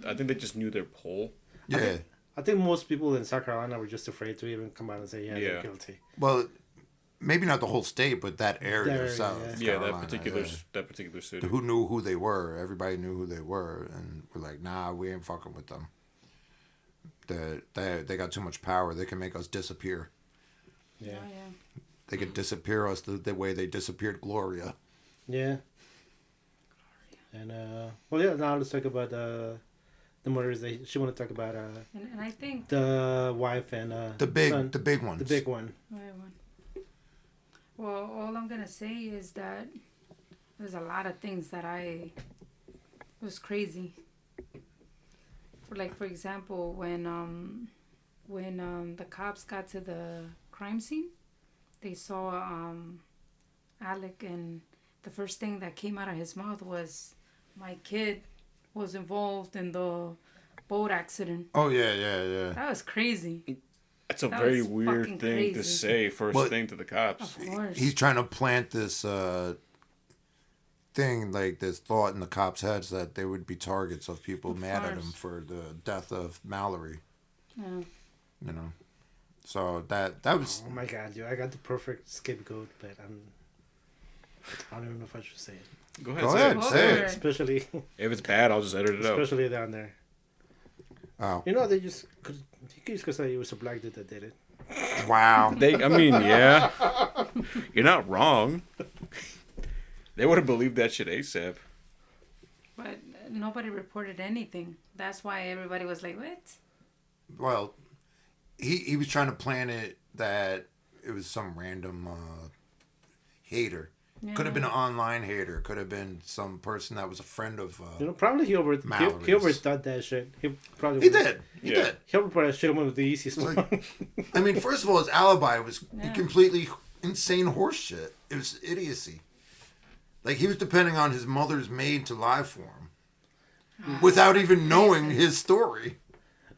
I think they just knew their pull. Yeah. I think most people in South Carolina were just afraid to even come out and say, they're guilty. Well, maybe not the whole state, but that area of South Carolina. That particular city. Who knew who they were? Everybody knew who they were, and we're like, nah, we ain't fucking with them. They got too much power. They can make us disappear. Yeah. They could disappear us the way they disappeared Gloria. Yeah. And now let's talk about the murders. She want to talk about and I think the wife and the big son. The big ones. The big one. Well, all I'm gonna say is that there's a lot of things that it was crazy. For example, when the cops got to the crime scene, they saw Alec, and the first thing that came out of his mouth was, "My kid was involved in the boat accident." Oh yeah. That was crazy. That's a very weird thing to say first thing to the cops. Of course. He's trying to plant this thing, like this thought in the cops' heads that they would be targets of people mad at him for the death of Mallory. Yeah. You know. So that was... Oh my god, dude. I got the perfect scapegoat, but I don't even know if I should say it. Go ahead, say it. Especially... If it's bad, I'll just edit it out. Especially down there. Oh. You know, they just... You could say it was a black dude that did it. Wow. Yeah. You're not wrong. They would have believed that shit ASAP. But nobody reported anything. That's why everybody was like, what? Well, he was trying to plant it that it was some random hater. Yeah. Could have been an online hater. Could have been some person that was a friend of probably he overthought that shit. He did. He did. He probably should have went with the easiest one. I mean, first of all, his alibi was completely insane horse shit. It was idiocy. Like, he was depending on his mother's maid to lie for him. Without even knowing his story.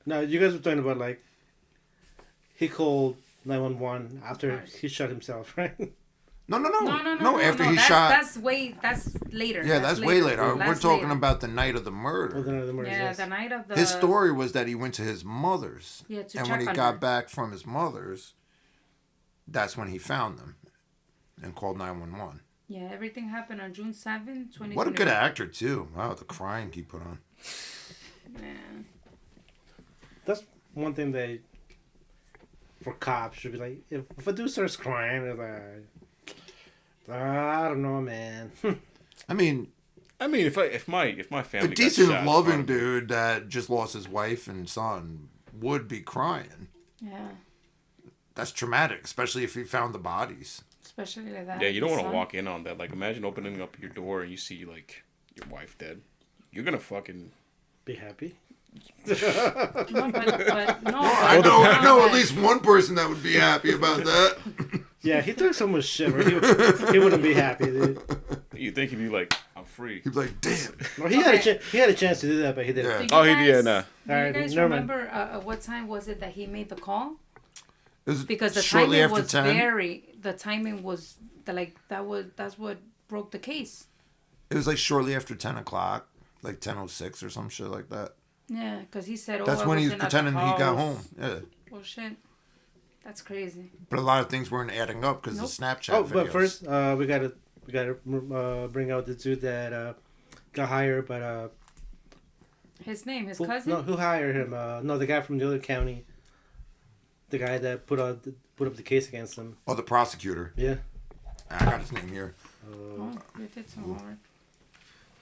Now, you guys were talking about, like, he called 911 after he shot himself, right? No. After he that's, shot. That's later. Yeah, that's way later. That's we're talking later. about the night of the murder. Oh, the night of the murder, Yeah, yes. the night of the. His story was that he went to his mother's. Yeah, to and check when he on got her. back from his mother's, that's when he found them and called 911. Yeah, everything happened on June 7, 2021. What a good actor, too. Wow, the crying he put on. Man. That's one thing they, for cops, should be like, if a dude starts crying, it's like, I don't know, man. I mean, if my family a got decent, shot, loving dude that just lost his wife and son would be crying. Yeah. That's traumatic, especially if he found the bodies. Especially like that. Yeah, you don't want to walk in on that. Like, imagine opening up your door and you see like your wife dead. You're gonna fucking Be happy. No, but no. I know at least one person that would be happy about that. Yeah, he took so much shit, right? He wouldn't be happy, dude. You think he'd be like, I'm free. He'd be like, damn. Well, he had a chance to do that, but he didn't. Yeah. Do you Nah. Do you Alright, guys never mind. remember what time was it that he made the call? It was Because the shortly timing after was 10. the timing was that's what broke the case. It was like shortly after 10 o'clock, like 10:06 or some shit like that. Yeah, because he said, That's I when he was wasn't at the pretending he got house. home. Yeah. Well, shit. That's crazy. But a lot of things weren't adding up because Nope. the Snapchat Oh, videos. but first, we gotta bring out the dude that got hired, but His name, his who, cousin? no, who hired him? No, the guy from the other county, the guy that put up the case against him. Oh, the prosecutor. Yeah. I got his name here. Oh, you did some homework.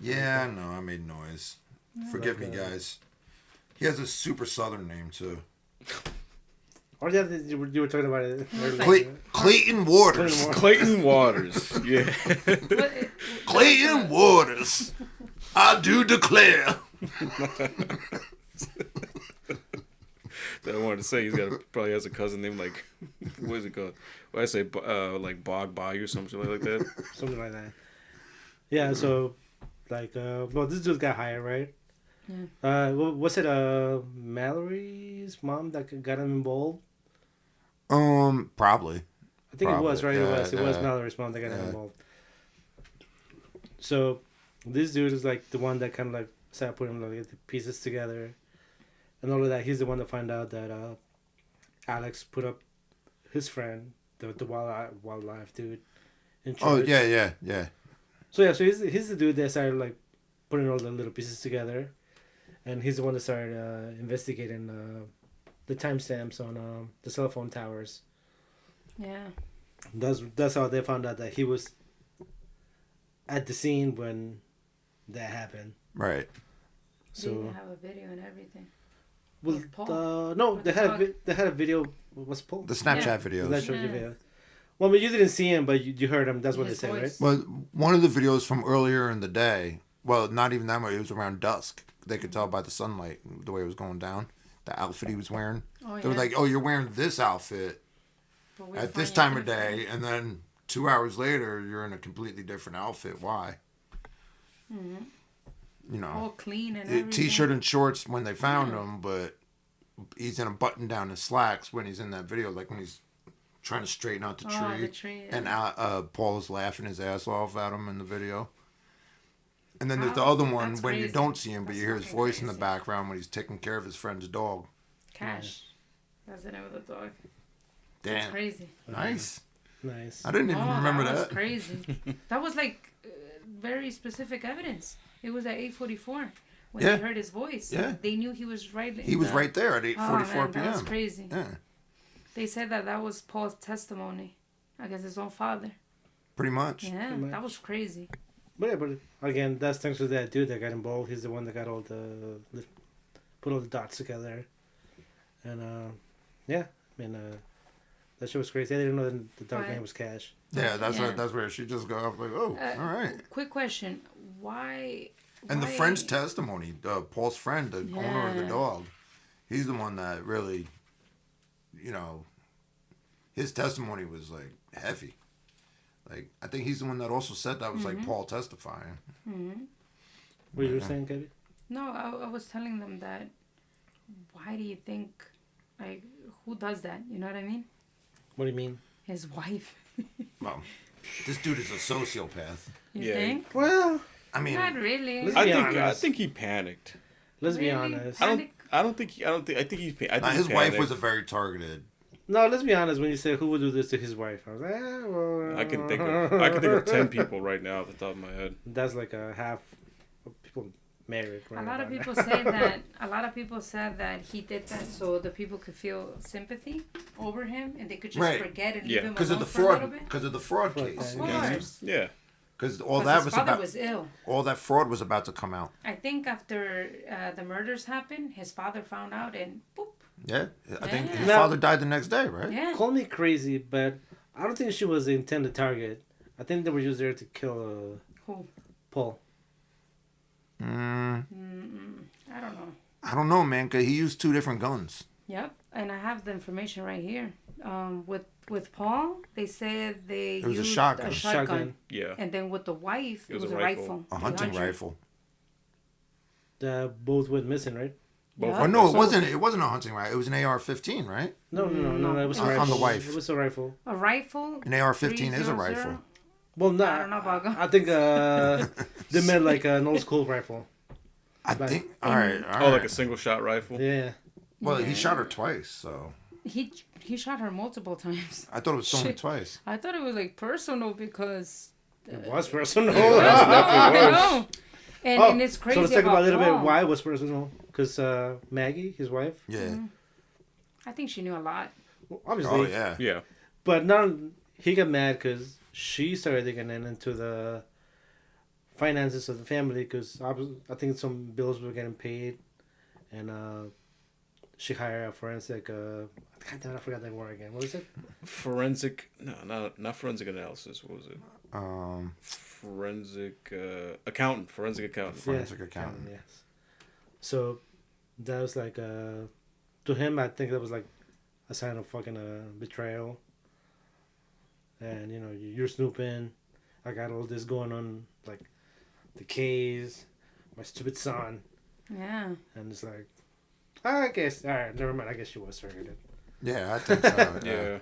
Yeah, I know. I made noise. Forgive me, guys. He has a super southern name, too. Or yeah, you were talking about it earlier. Clayton Waters. Clayton Waters. Yeah. Clayton Waters. I do declare. I wanted to say probably has a cousin named like, what is it called? What I say, like Bog Bayou or something like that. Something like that. Yeah, so, like, well, this dude got hired, right? Yeah. Was it Mallory's mom that got him involved? Probably. I think it was, right? Yeah, It was Mallory's mom that got him involved. So, this dude is like the one that kind of like started putting like the pieces together, and all of that. He's the one to find out that Alex put up his friend, the wildlife dude, in church. Oh yeah. So yeah, so he's the dude that started like putting all the little pieces together, and he's the one that started investigating the timestamps on the cell phone towers. Yeah. That's how they found out that he was at the scene when that happened. Right. So they So even have a video and everything. well, With Paul. no, With they the had dog. they had a video. Was Paul? The Snapchat Yeah. videos. That showed you Yeah. video. Well, but you didn't see him, but you heard him. That's what His they said, right? voice. Well, one of the videos from earlier in the day, well, not even that much, it was around dusk. They could tell by the sunlight, the way it was going down, the outfit he was wearing. Oh, They were yeah. like, oh, you're wearing this outfit But we at this find time out of day, and then 2 hours later, you're in a completely different outfit. Why? Mhm. You All know, clean and the everything. t-shirt and shorts when they found him, but he's in a button down and slacks when he's in that video, like when he's trying to straighten out the tree. Oh, the tree. Yeah. And Paul is laughing his ass off at him in the video. And then there's the Wow, other one that's when you crazy. don't see him, but That's you hear his fucking voice in the crazy. background when he's taking care of his friend's dog. Cash. That's the name of the dog. That's Damn. crazy. Nice. Nice. I didn't even remember that. that. Was crazy. That was like very specific evidence. It was at 8:44 when Yeah. they heard his voice. Yeah. They knew he was right. He was right there at 8:44 That was p.m. crazy. Yeah, They said that was Paul's testimony against his own father. pretty much. Yeah, Pretty much. that was crazy. But yeah, but again, that's thanks to that dude that got involved. He's the one that got all put all the dots together, and yeah, I mean that shit was crazy. I didn't know that the dog Right. name was Cash. Yeah, that's Yeah. that's where she just got off like, oh, all right. Quick question: Why? And the why- friend's testimony, Paul's friend, the owner of the Yeah. dog, he's the one that really, you know, his testimony was like heavy. Like, I think he's the one that also said that was like Paul testifying. Mhm. What you were saying, Gabe? No, I was telling them that why do you think, like, who does that? You know what I mean? What do you mean? His wife. Well, this dude is a sociopath. You think? Well, I mean, Not really. Let's I be think honest. I think he panicked. let's be Really? honest. I think he's. I think his he wife panicked. was a very targeted. No, let's be honest. When you say who would do this to his wife, I was like, well, I can think of 10 people right now off the top of my head. That's like a half of people married. Right A lot of about people now. say that. A lot of people said that he did that so the people could feel sympathy over him and they could just Right. forget and Yeah. leave him Because of alone the for a little fraud. bit. Because of the fraud Fraud case. Of Yeah. course. Yeah. Because all Because that his was father about. was ill. All that fraud was about to come out. I think after the murders happened, his father found out and boop. Yeah, I think his Yeah. father died the next day, right? Yeah. Call me crazy, but I don't think she was the intended target. I think they were just there to kill Who? Paul. Mm, I don't know. I don't know, man. Cause he used 2 different guns. Yep, and I have the information right here. With Paul, they said they It was a used shotgun. a shotgun. Shotgun. Yeah. And then with the wife, it was a rifle. rifle. A hunting 300. rifle. Both went missing, right? Both Yeah. Oh no, it So- wasn't. It wasn't a hunting rifle. It was an AR-15, right? No. It was a On rifle. the wife. It was a rifle. A rifle. An AR-15 is a 300. rifle. Well, no. I don't know about guns. I think they meant like an old school rifle. I Right. think. All right. Oh, like a single shot rifle. Yeah. Well, Yeah. he shot her twice, so He shot her multiple times. I thought it was only Shit. twice. I thought it was like personal because. It was personal. I know. And it's crazy. So let's talk about a little Paul. bit why it was personal. Because Maggie, his wife, Yeah. I think she knew a lot. well, obviously. Oh yeah. Yeah. But now he got mad because she started digging into the finances of the family because I think some bills were getting paid, and she hired a forensic. God damn it, I forgot that word again. What was it? Forensic. No, not forensic analysis. What was it? Forensic accountant. Forensic accountant. Forensic accountant. Yes. So that was like to him. I think that was like a sign of fucking betrayal. And you're snooping. I got all this going on, like the K's, my stupid son, Yeah. and it's like, I guess. All right, never mind. I guess she was targeted. Yeah, I think so.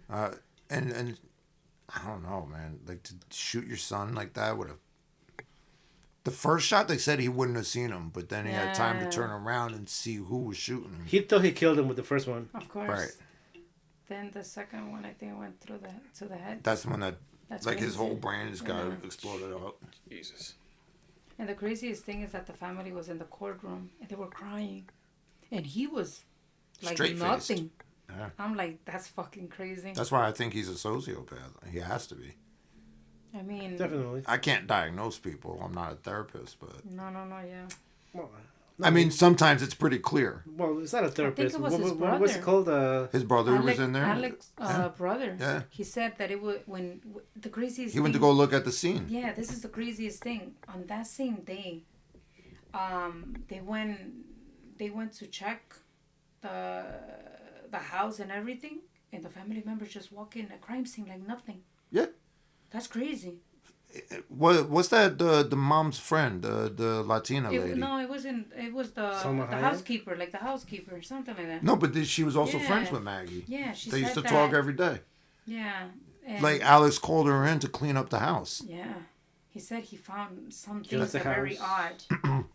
Yeah. And I don't know, man. Like to shoot your son like that would have. The first shot, they said he wouldn't have seen him, but then he had time to Yeah. turn around and see who was shooting him. He thought he killed him with the first one. Of course. Right. Then the second one, I think, went through to the head. That's the one that, That's like, his crazy. whole brain just got Yeah. exploded out. Jesus. And the craziest thing is that the family was in the courtroom and they were crying, and he was like Straight-faced. nothing. Yeah. I'm like, that's fucking crazy. That's why I think he's a sociopath. He has to be. I mean, Definitely. I can't diagnose people. I'm not a therapist, but no, yeah. Well, I mean, sometimes it's pretty clear. well, it's not a therapist. it was his What's it called? His brother was in there. Alex, Yeah. brother. Yeah. He said that it was when the craziest. He went to thing- go look at the scene. Yeah, this is the craziest thing. On that same day, they went to check the house and everything, and the family members just walk in a crime scene like nothing. Yeah. That's crazy. What's that? The mom's friend, the Latina lady. No, it wasn't. It was the Salma Hayek? housekeeper, like the housekeeper, something like that. No, but she was also Yeah. friends with Maggie. Yeah, she They said used to that. talk every day. Yeah. And Like Alex called her in to clean up the house. Yeah. He said he found some Just things the that are very house. odd.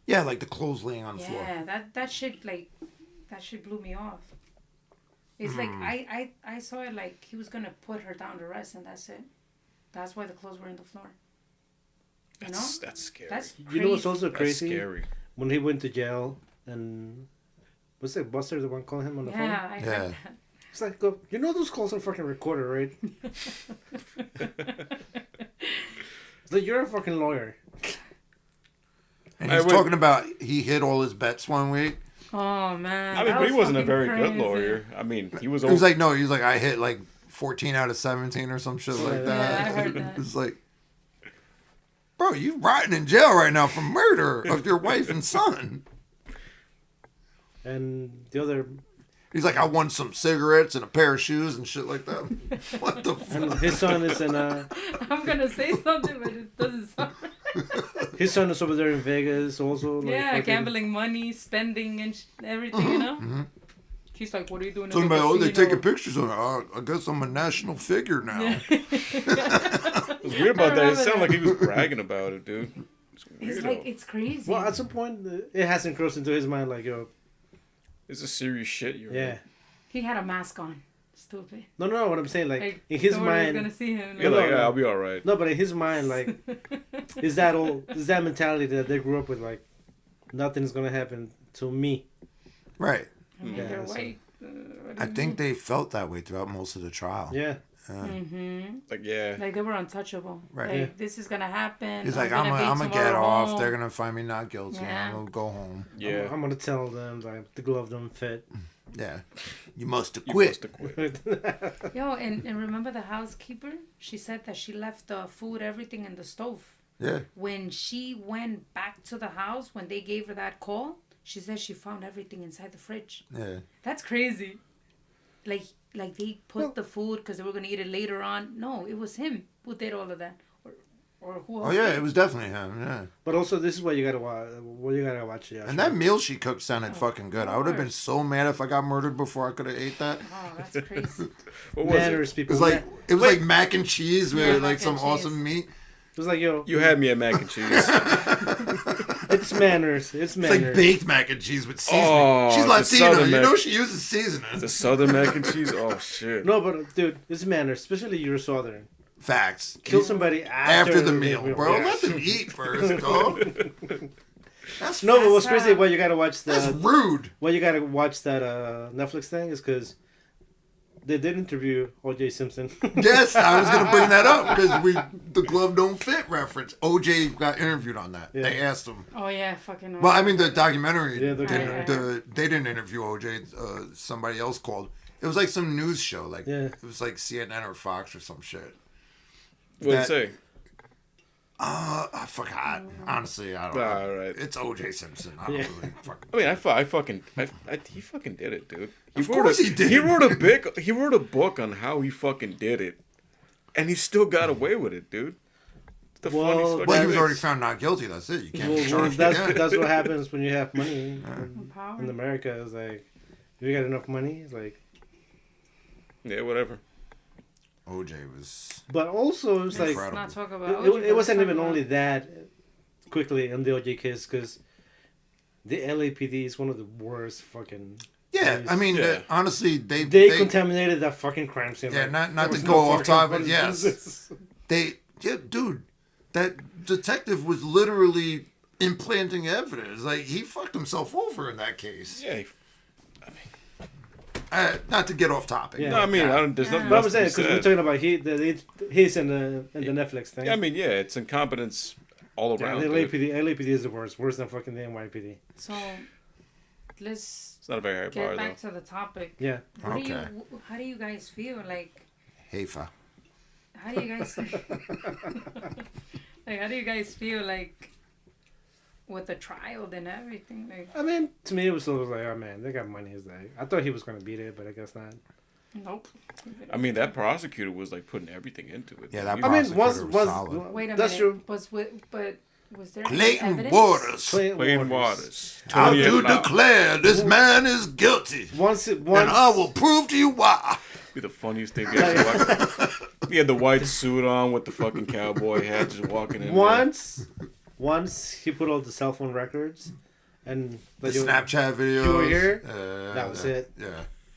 Yeah, like the clothes laying on the floor. Yeah, that shit blew me off. It's like I saw it like he was gonna put her down to rest and that's it. That's why the clothes were in the floor. You know? That's scary. That's crazy. You know what's also That's crazy? scary. When he went to jail and was it Buster the one calling him on the phone? Yeah, I Yeah. heard that. It's like, go. You know those calls are fucking recorded, right? It's like you're a fucking lawyer. And Hey, he's wait. talking about he hit all his bets one week. Oh man. I mean, that but he was wasn't a fucking very good crazy. lawyer. I mean, he was. He was like, no, he was like, I hit like 14 out of 17 or some shit like Yeah, that. I heard that. It's like, bro, you rotting in jail right now for murder of your wife and son. And the other, He's like, I won some cigarettes and a pair of shoes and shit like that. What the and fuck? his son is in I'm gonna say something, but it doesn't sound right. His son is over there in Vegas also. Like, Yeah, fucking... gambling money, spending and everything, you know? Mm-hmm. He's like, what are you doing? Somebody, oh, they taking pictures of it. I guess I'm a national figure now. Yeah. It was weird about that. It sounded like he was bragging about it, dude. It's like, it's crazy. Well, at some point, it hasn't crossed into his mind, like, yo. It's a serious shit. You're Yeah. right. He had a mask on. Stupid. No, what I'm saying, like in his mind. Gonna see him. You're like, yeah, I'll be all right. No, but in his mind, like, is that mentality that they grew up with, like, nothing's gonna happen to me. Right. I mean, Yeah, they're so- white. I think they felt that way throughout most of the trial. Yeah. Like, yeah. Like, they were untouchable. Right. Like, Yeah. this is gonna happen. He's like, I'm gonna get tomorrow off. home. They're gonna find me not guilty. Yeah. I'm gonna go home. Yeah. I'm gonna tell them like the glove don't fit. Yeah. You must have You quit. must have quit. Yo, and remember the housekeeper? She said that she left the food, everything in the stove. Yeah. When she went back to the house, when they gave her that call, she said she found everything inside the fridge. Yeah. That's crazy. Like they put the food because they were gonna eat it later on. No, it was him who did all of that, or who else? Oh yeah, did? it was definitely him. Yeah. But also, this is what you gotta watch. What you gotta watch. Yeah. And that meal she cooked sounded fucking good. I would have been so mad if I got murdered before I could have ate that. Oh, that's crazy. What was manners, it? people. It was like mac and cheese with Yeah, like mac some and cheese. awesome meat. It was like, yo, You had me at mac and cheese. it's manners. It's It's manners. like baked mac and cheese with seasoning. Oh, She's the Latina. southern You mac- know she uses seasoning. The southern mac and cheese? Oh, shit. No, but dude, it's manners. Especially you're Southern. Facts. Kill somebody After the meal, bro. Yeah. Let them eat first, dog. That's No, but what's That's, crazy? Why you gotta watch that's the? rude. Why you gotta watch that Netflix thing is because they did interview O.J. Simpson. Yes, I was gonna bring that up because the glove don't fit reference. OJ got interviewed on that. Yeah. They asked him. Oh yeah, fucking. Well, I mean the documentary. Yeah, the they didn't interview OJ. Somebody else called. It was like some news show. Like Yeah. it was like CNN or Fox or some shit. What'd That- it say? I forgot. Honestly, I don't know. All right. It's OJ Simpson. I don't Yeah. really fucking. I mean, he fucking did it, dude. Of course he did. He wrote a book on how he fucking did it, and he still got away with it, dude. It's the Well, funniest fucking Well, he was thing. already found not guilty. That's it. You can't be Well, charged that's again. what happens when you have money Power. in America. It's like if you got enough money, it's like. Yeah, whatever. OJ was. But also, it's like Incredible. Not talk about. it wasn't even only that. Quickly on the OJ case, because the LAPD is one of the worst fucking. Yeah, police. I mean, Yeah. honestly, They contaminated that fucking crime scene. Yeah, like, not there to was go no off fucking topic, funny yes. business. dude, that detective was literally implanting evidence. Like he fucked himself over in that case. Yeah. Not to get off topic. Yeah. No, I mean, there's nothing But I'm else to saying be because we're said. talking about he's in the Netflix thing. Yeah, I mean, yeah, it's incompetence all Yeah, around. the dude. LAPD is the worst, worse than fucking the NYPD. So, let's It's not a very high get bar, back though. to the topic. Yeah, What do Okay. how do you guys feel like? Heifa. How do you guys like? How do you guys feel like with the trial and everything? Like, I mean, to me it was always like, oh man, they got money. It's like I thought he was gonna beat it, but I guess not. nope. I mean, that prosecutor was like putting everything into it. Yeah, that He- I mean, prosecutor was solid. Wait a that's minute. true. But was there any Clayton evidence? Waters. Plain Waters. I Tony do Blau. declare this man is guilty, Once, and I will prove to you why. Be the funniest thing ever. He had the white suit on with the fucking cowboy hat, just walking in. once he put all the cell phone records, and The like, Snapchat videos. you were here? Uh, That was it. Yeah.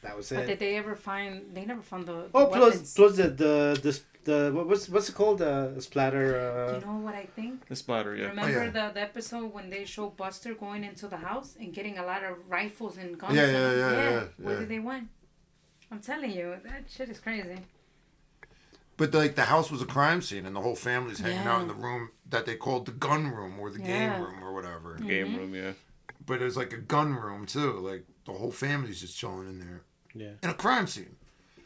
that was But it. did they ever find? They never found the. Oh, weapons. plus the what's it called? Splatter. You know what I think? The splatter, yeah. Remember yeah. the episode when they show Buster going into the house and getting a lot of rifles and guns? Yeah, and- yeah. Where did they win? I'm telling you, that shit is crazy. But like the house was a crime scene, and the whole family's hanging out Yeah. in the room that they called the gun room or the Yeah. game room or whatever. Game room, yeah. But it was like a gun room too. Like the whole family's just chilling in there Yeah. in a crime scene.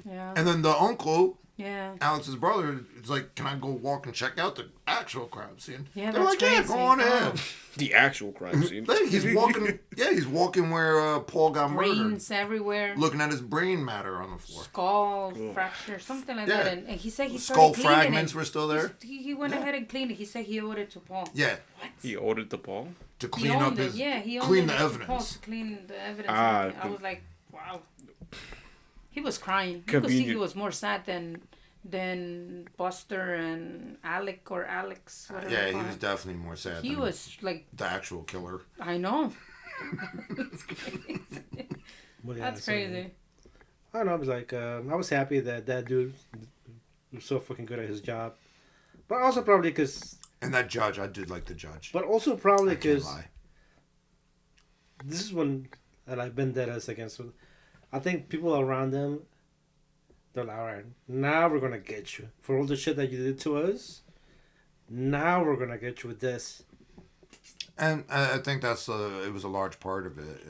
Yeah. And then the uncle Yeah. Alex's brother is like, can I go walk and check out the actual crime scene? Yeah, they're that's like, yeah, crazy. go on ahead. The actual crime scene. He's walking. Yeah, he's walking where Paul got murdered. Brains everywhere. Looking at his brain matter on the floor. Skull fracture, something like that. And he said he skull started cleaning fragments it. were still there. He went ahead and cleaned it. He said he owed it to Paul. Yeah. What? He owed it to Paul? To clean up his. Yeah, he owned clean it the to evidence. Paul to clean the evidence. Ah, I was like, wow. He was crying. You could Convenient. see he was more sad than Buster and Alec or Alex. Whatever Yeah, they he call was it. definitely more sad. He than was like, the actual killer. I know. It's crazy. Well, yeah, That's so, crazy. I don't know. I was like, I was happy that dude was so fucking good at his job, but also probably because. And that judge, I did like the judge. But also probably I can't because lie. this is when I've been dead as against. I think people around them, they're like, all right, now we're gonna get you for all the shit that you did to us. Now we're gonna get you with this. And I think that's it was a large part of it.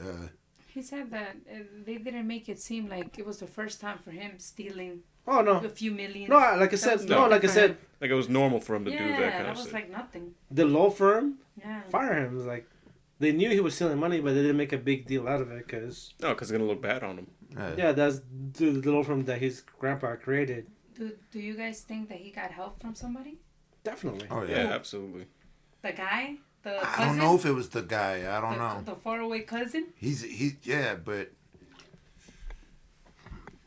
He said that they didn't make it seem like it was the first time for him stealing Oh no, a few million. no, like I said, no, like I said, Like it was normal for him to do that kind Yeah, of that was shit. like nothing. the law firm Yeah. fire him. It was like they knew he was stealing money, but they didn't make a big deal out of it because No, because it's going to look bad on him. yeah, that's the law firm that his grandpa created. Do you guys think that he got help from somebody? Definitely. Oh Yeah, yeah. absolutely. The guy? The cousin? I don't know if it was the guy. I don't know. The faraway cousin? Yeah, but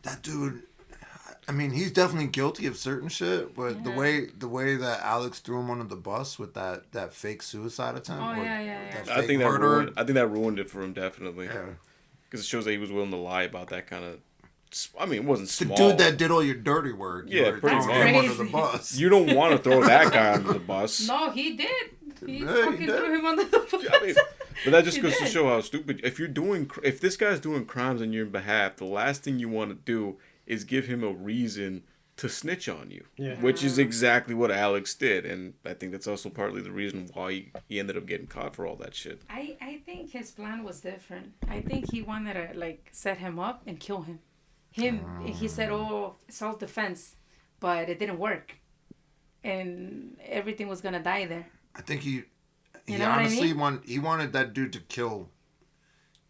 that dude. I mean, he's definitely guilty of certain shit, but Yeah. the way that Alex threw him under the bus with that fake suicide attempt. Oh, or yeah. that I fake think that murder. ruined. I think that ruined it for him definitely. Yeah. Because it shows that he was willing to lie about that kind of. I mean, it wasn't The small. dude that did all your dirty work. Yeah, you were pretty throwing him much. under the bus. You don't want to throw that guy under the bus. No, he did. He Yeah, he fucking did. threw him under the bus. I mean, but that just He goes to did. show how stupid. If this guy's doing crimes on your behalf, the last thing you want to do is give him a reason to snitch on you. Yeah. Which is exactly what Alex did, and I think that's also partly the reason why he ended up getting caught for all that shit. I think his plan was different. I think he wanted to like set him up and kill him. He said, "Oh, self-defense," but it didn't work, and everything was gonna die there. I think he You know what I honestly mean? he wanted that dude to kill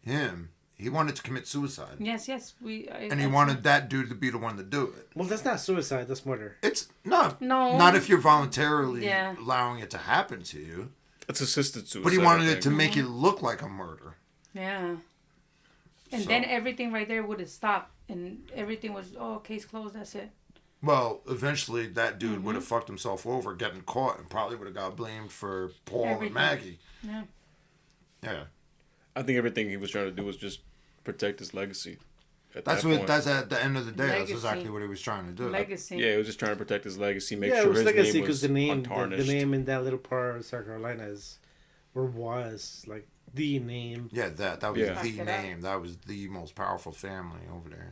him. He wanted to commit suicide. Yes, And he wanted that dude to be the one to do it. Well, that's not suicide. That's murder. It's not. No. Not if you're voluntarily Yeah. allowing it to happen to you. It's assisted suicide. But he wanted it to I think. make it look like a murder. Yeah. And So- then everything right there would have stopped, and everything was case closed. That's it. Well, eventually that dude Mm-hmm. would have fucked himself over getting caught and probably would have got blamed for Paul Everything. and Maggie. Yeah. Yeah. I think everything he was trying to do was just protect his legacy. At That's that what point. that's at the end of the day. That's Legacy. exactly what he was trying to do. Legacy. Yeah, he was just trying to protect his legacy, make yeah, sure it was his legacy name because was the name, untarnished. the name in that little part of South Carolina is, or was like the name. Yeah, that was Yeah. the Fuck it name. That was the most powerful family over there.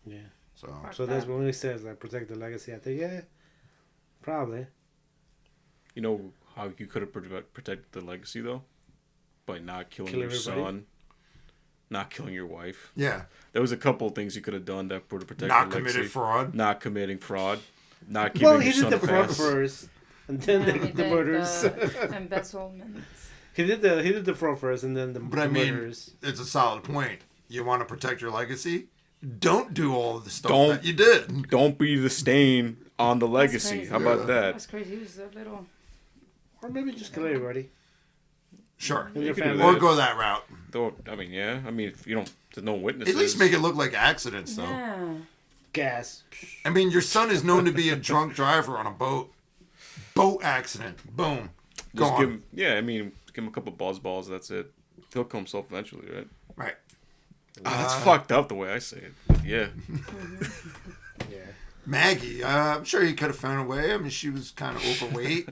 Yeah. Yeah. So Fuck So that's that. when he says like protect the legacy. I think yeah, probably. You know how you could have protected the legacy though, by not killing Kill your everybody? son, not killing your wife. yeah, There was a couple of things you could have done that would have protected not the legacy. committed fraud. Not committing fraud, not giving Well, your he did son the a fraud pass. first, and then Yeah, the he did murders. embezzlement. he did the fraud first, and then the But I mean, murders. it's a solid point. You want to protect your legacy? Don't do all of the stuff Don't- that you did. Don't be the stain on the legacy. crazy. How about that? That's crazy. He was a little. Or maybe just kill everybody. Sure. And their could do family. Or that. go that route. Though, I mean, yeah. I mean, if you don't, there's no witnesses. At least make it look like accidents, though. Yeah. Gas. I mean, your son is known to be a drunk driver on a boat. Boat accident. Boom. Go Just on. give him, yeah, I mean, give him a couple balls. That's it. He'll kill himself eventually, right? Right. That's fucked up the way I say it. But yeah. Yeah. Maggie, I'm sure he could have found a way. I mean, she was kind of overweight.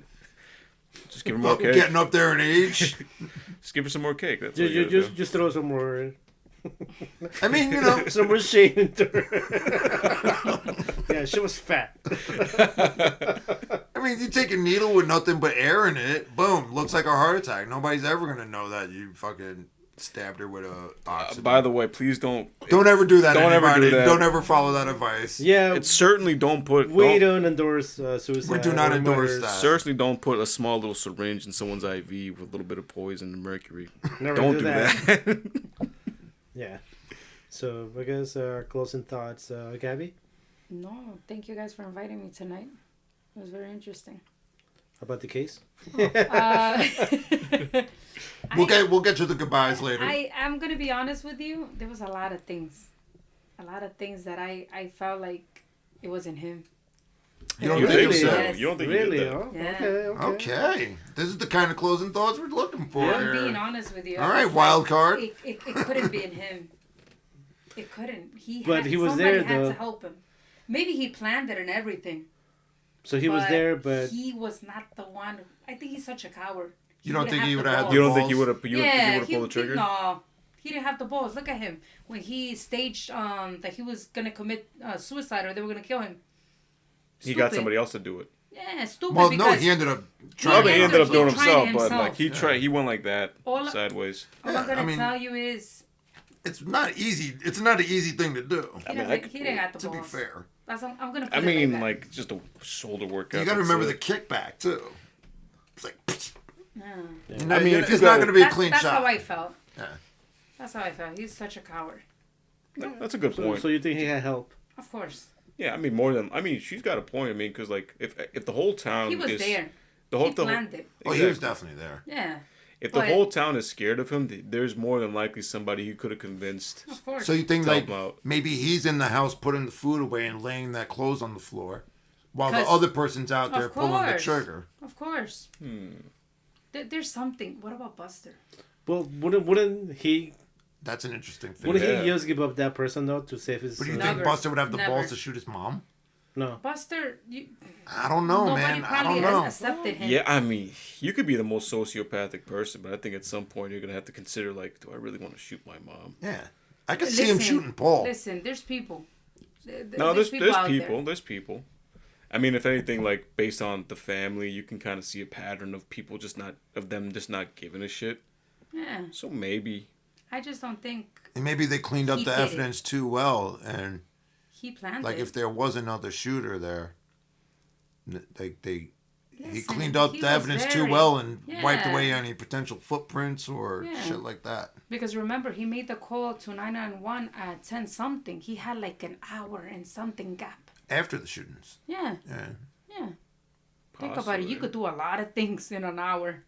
Just give her more cake. Getting up there in age. Just give her some more cake. That's what you gotta do. Just throw some more. I mean, you know. Some more shade into her. Yeah, she was fat. I mean, you take a needle with nothing but air in it. Boom. Looks like a heart attack. Nobody's ever going to know that you fucking stabbed her with a oxygen. By the way, please don't ever do that. Don't anybody. ever do that. Don't ever follow that advice. Yeah, It certainly don't put. we don't endorse suicide. We do not or endorse murders. that. Certainly don't put a small little syringe in someone's IV with a little bit of poison and mercury. Never Don't do that. that. Yeah. So I guess closing thoughts, Gabby. No, thank you guys for inviting me tonight. It was very interesting. About the case. We'll get to the goodbyes later. I'm gonna be honest with you. There was a lot of things that I felt like it wasn't him. You don't You think think so? Yes. You don't think Really? he did that? Oh, Yeah. Okay. This is the kind of closing thoughts we're looking for. I'm being honest with you. All right, I was wild like, card. It couldn't be in him. It couldn't. But he was there, Somebody had though. to help him. Maybe he planned it and everything. So he was there, but he was not the one. I think he's such a coward. You don't think he would the have had balls. You don't think he balls? would have? You don't think he would have pulled the trigger? No, he didn't have the balls. Look at him when he staged that he was gonna commit suicide or they were gonna kill him. He got Stupid. somebody else to do it. Yeah, stupid. Well, no, because he ended up Probably trying. he ended up He doing it tried himself, it but himself. like he tried, he went like that All- sideways. all I'm gonna I mean- tell you is It's not easy. It's not an easy thing to do. he mean, didn't got the To be balls. fair, That's I'm gonna. Put I it mean, that. like just a shoulder workout. you got to that's remember it. the kickback too. It's like, Yeah. you know, I mean, if you it's not got- going to be a That's, clean that's shot. how I felt. Yeah. That's how I felt. He's such a coward. No, that's a good so, point. so you think he had help? Of course, Yeah, I mean more than. I mean, she's got a point. I mean, because like if the whole town he was is there. the whole He the whole, planned it. Well, he was Exactly. definitely there. Yeah, if the but- whole town is scared of him, there's more than likely somebody he could have convinced. of course. So you think To help like him out. maybe he's in the house putting the food away and laying that clothes on the floor, while the 'Cause- other person's out there Of pulling the course. trigger. Of course. There's something. What about Buster? Well, wouldn't he? That's an interesting thing. Wouldn't Yeah. he just give up that person though to save his? But do you Never. think Buster would have the Never. balls to shoot his mom? No. Buster, I don't know, nobody man. I probably don't know. has accepted him. Yeah, I mean, you could be the most sociopathic person, but I think at some point you're gonna have to consider like, do I really want to shoot my mom? Yeah, I could see him shooting Paul. Listen, there's people. No, there's out there. people. There's people. I mean, if anything, like based on the family, you can kind of see a pattern of people just not giving a shit. Yeah, So maybe. I just don't think And maybe they cleaned up He the did it. evidence too well, and he planned like it. if there was another shooter there, he Listen, cleaned up he the was evidence too very- well and wiped Yeah. away any potential footprints or Yeah. shit like that. Because remember, he made the call to 991 at 10 something. He had like an hour and something gap. After the shootings. Yeah, Yeah. yeah. Think about it. You could do a lot of things in an hour.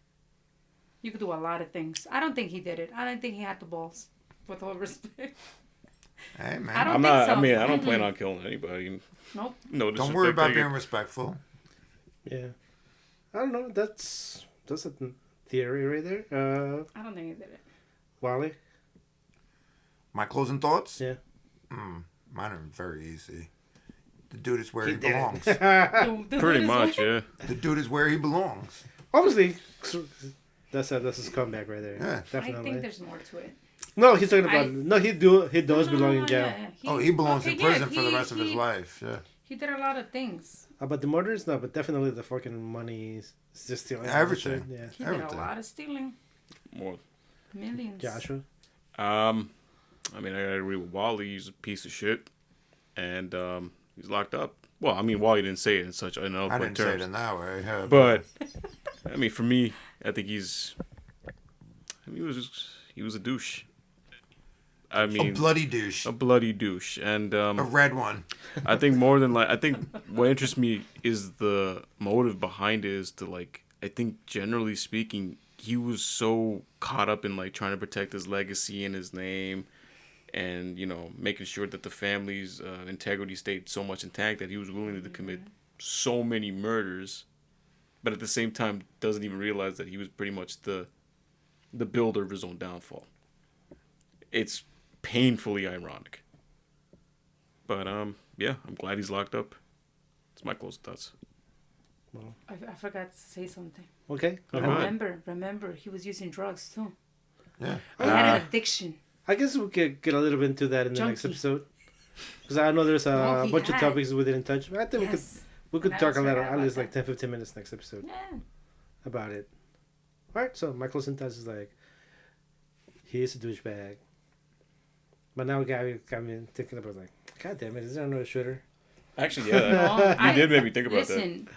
You could do a lot of things. I don't think he did it. I don't think he had the balls. With all respect. Hey, man. I don't I'm think not. so. I mean, I don't plan on killing anybody. Nope. No, Don't worry about being taken. respectful. Yeah. I don't know. That's a theory right there. I don't think he did it. Wally. My closing thoughts? Yeah. Mine are very easy. The dude is where He he did belongs. The Pretty dude is much, like- yeah. The dude is where he belongs. Obviously, that's his comeback right there. Yeah. I Definitely. think there's more to it. No, he's talking about. I- No, he does belong in jail. Yeah. He belongs in okay, yeah, prison for the he- rest of his he- life. Yeah. He did a lot of things. About the murders, no, but definitely the fucking money is just stealing. Everything. Yeah. He did a Everything. lot of stealing. More. Millions. Joshua. I mean, I gotta agree with Wally. He's a piece of shit, and he's locked up. Well, I mean, Wally didn't say it in such I eloquent didn't say it terms, in that way. Yeah, but I mean, for me, I think he was a douche. I a mean, bloody douche. a bloody douche, and A red one. I think more than I think what interests me is the motive behind it. Is to like, I think generally speaking, he was so caught up in like trying to protect his legacy and his name, and making sure that the family's integrity stayed so much intact that he was willing to commit so many murders, but at the same time doesn't even realize that he was pretty much the builder of his own downfall. It's painfully ironic. But yeah, I'm glad he's locked up. It's my closing thoughts. I forgot to say something. Okay. Go ahead. Remember, he was using drugs too. Yeah. He had an addiction. I guess we could get a little bit into that in the next Junkie. episode. Because I know there's a No, he bunch of had. topics we didn't touch. But I think Yes. we could I talk a also lot, forgot at about least that. like 10-15 minutes next episode Yeah. about it. Alright, so my closing thoughts is like he is a douchebag. But now Gabby got me thinking about like, God damn it, is there another shooter? Actually, yeah, you did make me think about listen,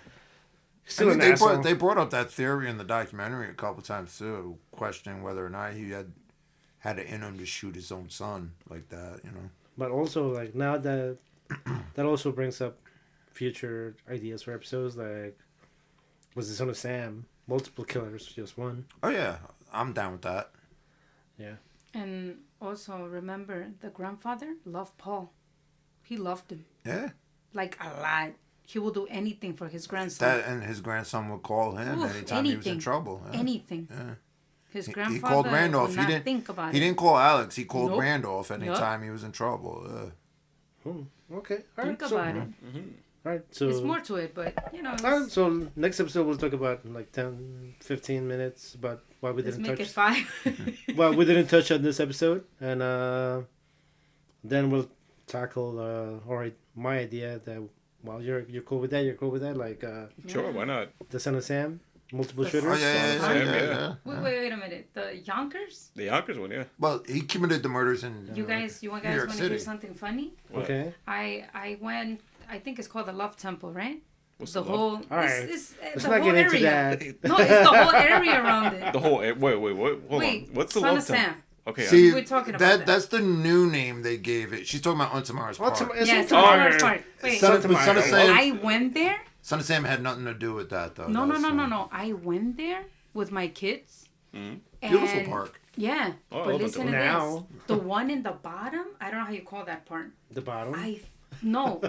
Still I an mean, asshole. they brought up that theory in the documentary a couple times too, questioning whether or not he had it in him to shoot his own son like that, you know. But also, like, now that also brings up future ideas for episodes. Like, was the son of Sam multiple killers, just one? Oh yeah, I'm down with that. Yeah. And also remember, the grandfather loved Paul. He loved him. Yeah. Like a lot. He will do anything for his grandson. That and his grandson would call him anytime he was in trouble. Yeah. Anything. Yeah. His He grandfather called Randolph. would not think about He it. didn't call Alex. He called Nope. Randolph anytime he was in trouble. Okay. All right. Think about it. All right. So There's more to it, but you know. all right, so next episode we'll talk about like 10, 15 minutes about why we Let's didn't make it touch. 5. Well, we didn't touch on this episode, and then we'll tackle. All right, my idea that. Well, you're cool with that. You're cool with that. Like Sure, why not? the son of Sam, multiple The shooters. Oh yeah. Yeah. Wait a minute. The Yonkers? The Yonkers one, yeah. Well, he committed the murders in. You guys New want York to City. hear something funny? What? Okay. I went. I think it's called the Love Temple, right? What's the the love? whole. All right. It's Let's the not whole get into area. that. No, it's the whole area around it. The whole wait, what? Hold Wait, on. What's the Son love of Sam. temple? Okay, See, We're talking about that. that's the new name they gave it. She's talking about On Tomorrow's Park. Yes, Son Tomorrow's Park. Wait, Son of But Son of Tomorrow. Sam, I went there. Son of Sam had nothing to do with that though. No, That was, no. I went there with my kids. Beautiful and- park. Yeah, Oh, I but love listen to it. Now. this. The one in the bottom, I don't know how you call that part. The bottom.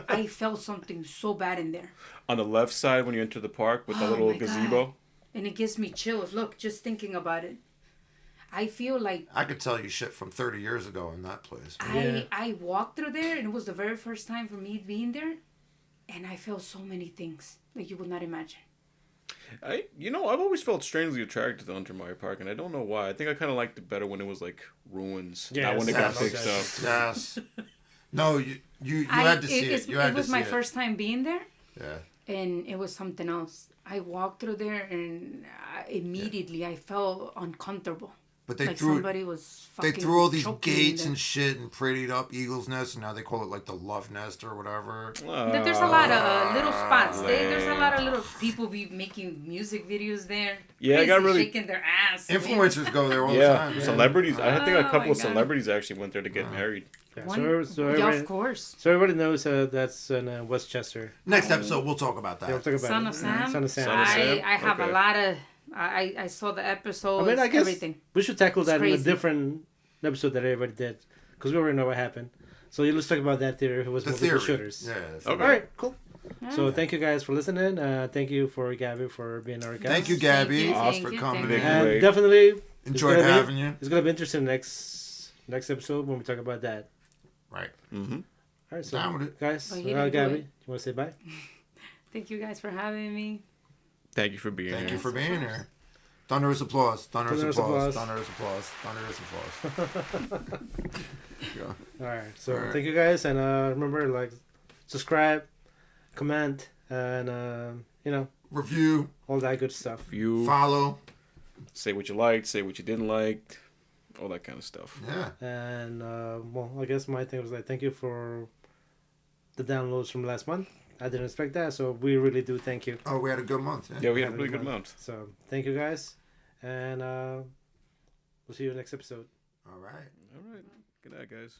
I felt something so bad in there. on the left side when you enter the park with the Oh little my gazebo. God. And it gives me chills. Look, just thinking about it. I feel like I could tell you shit from 30 years ago in that place. I walked through there, and it was the very first time for me being there, and I felt so many things like you would not imagine. I've always felt strangely attracted to Untermeyer Park, and I don't know why. I think I kind of liked it better when it was like ruins, not when it got Yes. fixed up. Yes. No, you had to see it. You had It was to my see first time being there, Yeah. and it was something else. I walked through there, and immediately I felt uncomfortable. But they Like threw somebody was they fucking threw all these choking me in gates there. and shit and prettied up Eagle's Nest, and now they call it like the Love Nest or whatever. There's a lot of little spots. There's a lot of little people be making music videos there. Yeah, I got Crazy, really- shaking their ass. Influencers go there all the Yeah, time. celebrities. I think a Oh couple my of God. celebrities actually went there to get married. Yeah, One- so yeah, everybody, of course. so everybody knows that's in Westchester. Next episode, we'll talk about Yeah, we'll that. talk about Son it. of Sam. Son of Sam. Son of Sam. I have Okay. a lot of. I saw the episodes. I mean, I guess everything. we should tackle that in a crazy. different episode that everybody did, because we already know what happened. So let's talk about that theory. Who was The multiple theory. shooters? Yeah. Okay. All right, cool. Yeah. So thank you guys for listening. Thank you for Gabby for being our guest. Thank you, Gabby, Thank for you, coming thank in. you. you. And Great. definitely Enjoyed gonna be- having you. it's gonna be interesting next episode when we talk about that. Right. Mm-hmm. All right, so Down with it. guys, But he didn't do Gabby, it. you want to say bye? Thank you guys for having me. Thank you for being Thank here. you for being here. Thunderous applause. Thunderous Thunderous applause. applause. Thunderous applause. Thunderous applause. Yeah. All right, so All right. thank you guys, and remember, like, subscribe, comment, and Review. all that good stuff. You Follow. say what you liked, say what you didn't like, all that kind of stuff. Yeah. And well, I guess my thing was like, thank you for the downloads from last month. I didn't expect that, so we really do thank you. Oh, we had a good month. Yeah, we had a really good month. So thank you guys, and we'll see you next episode. All right. All right. Good night, guys.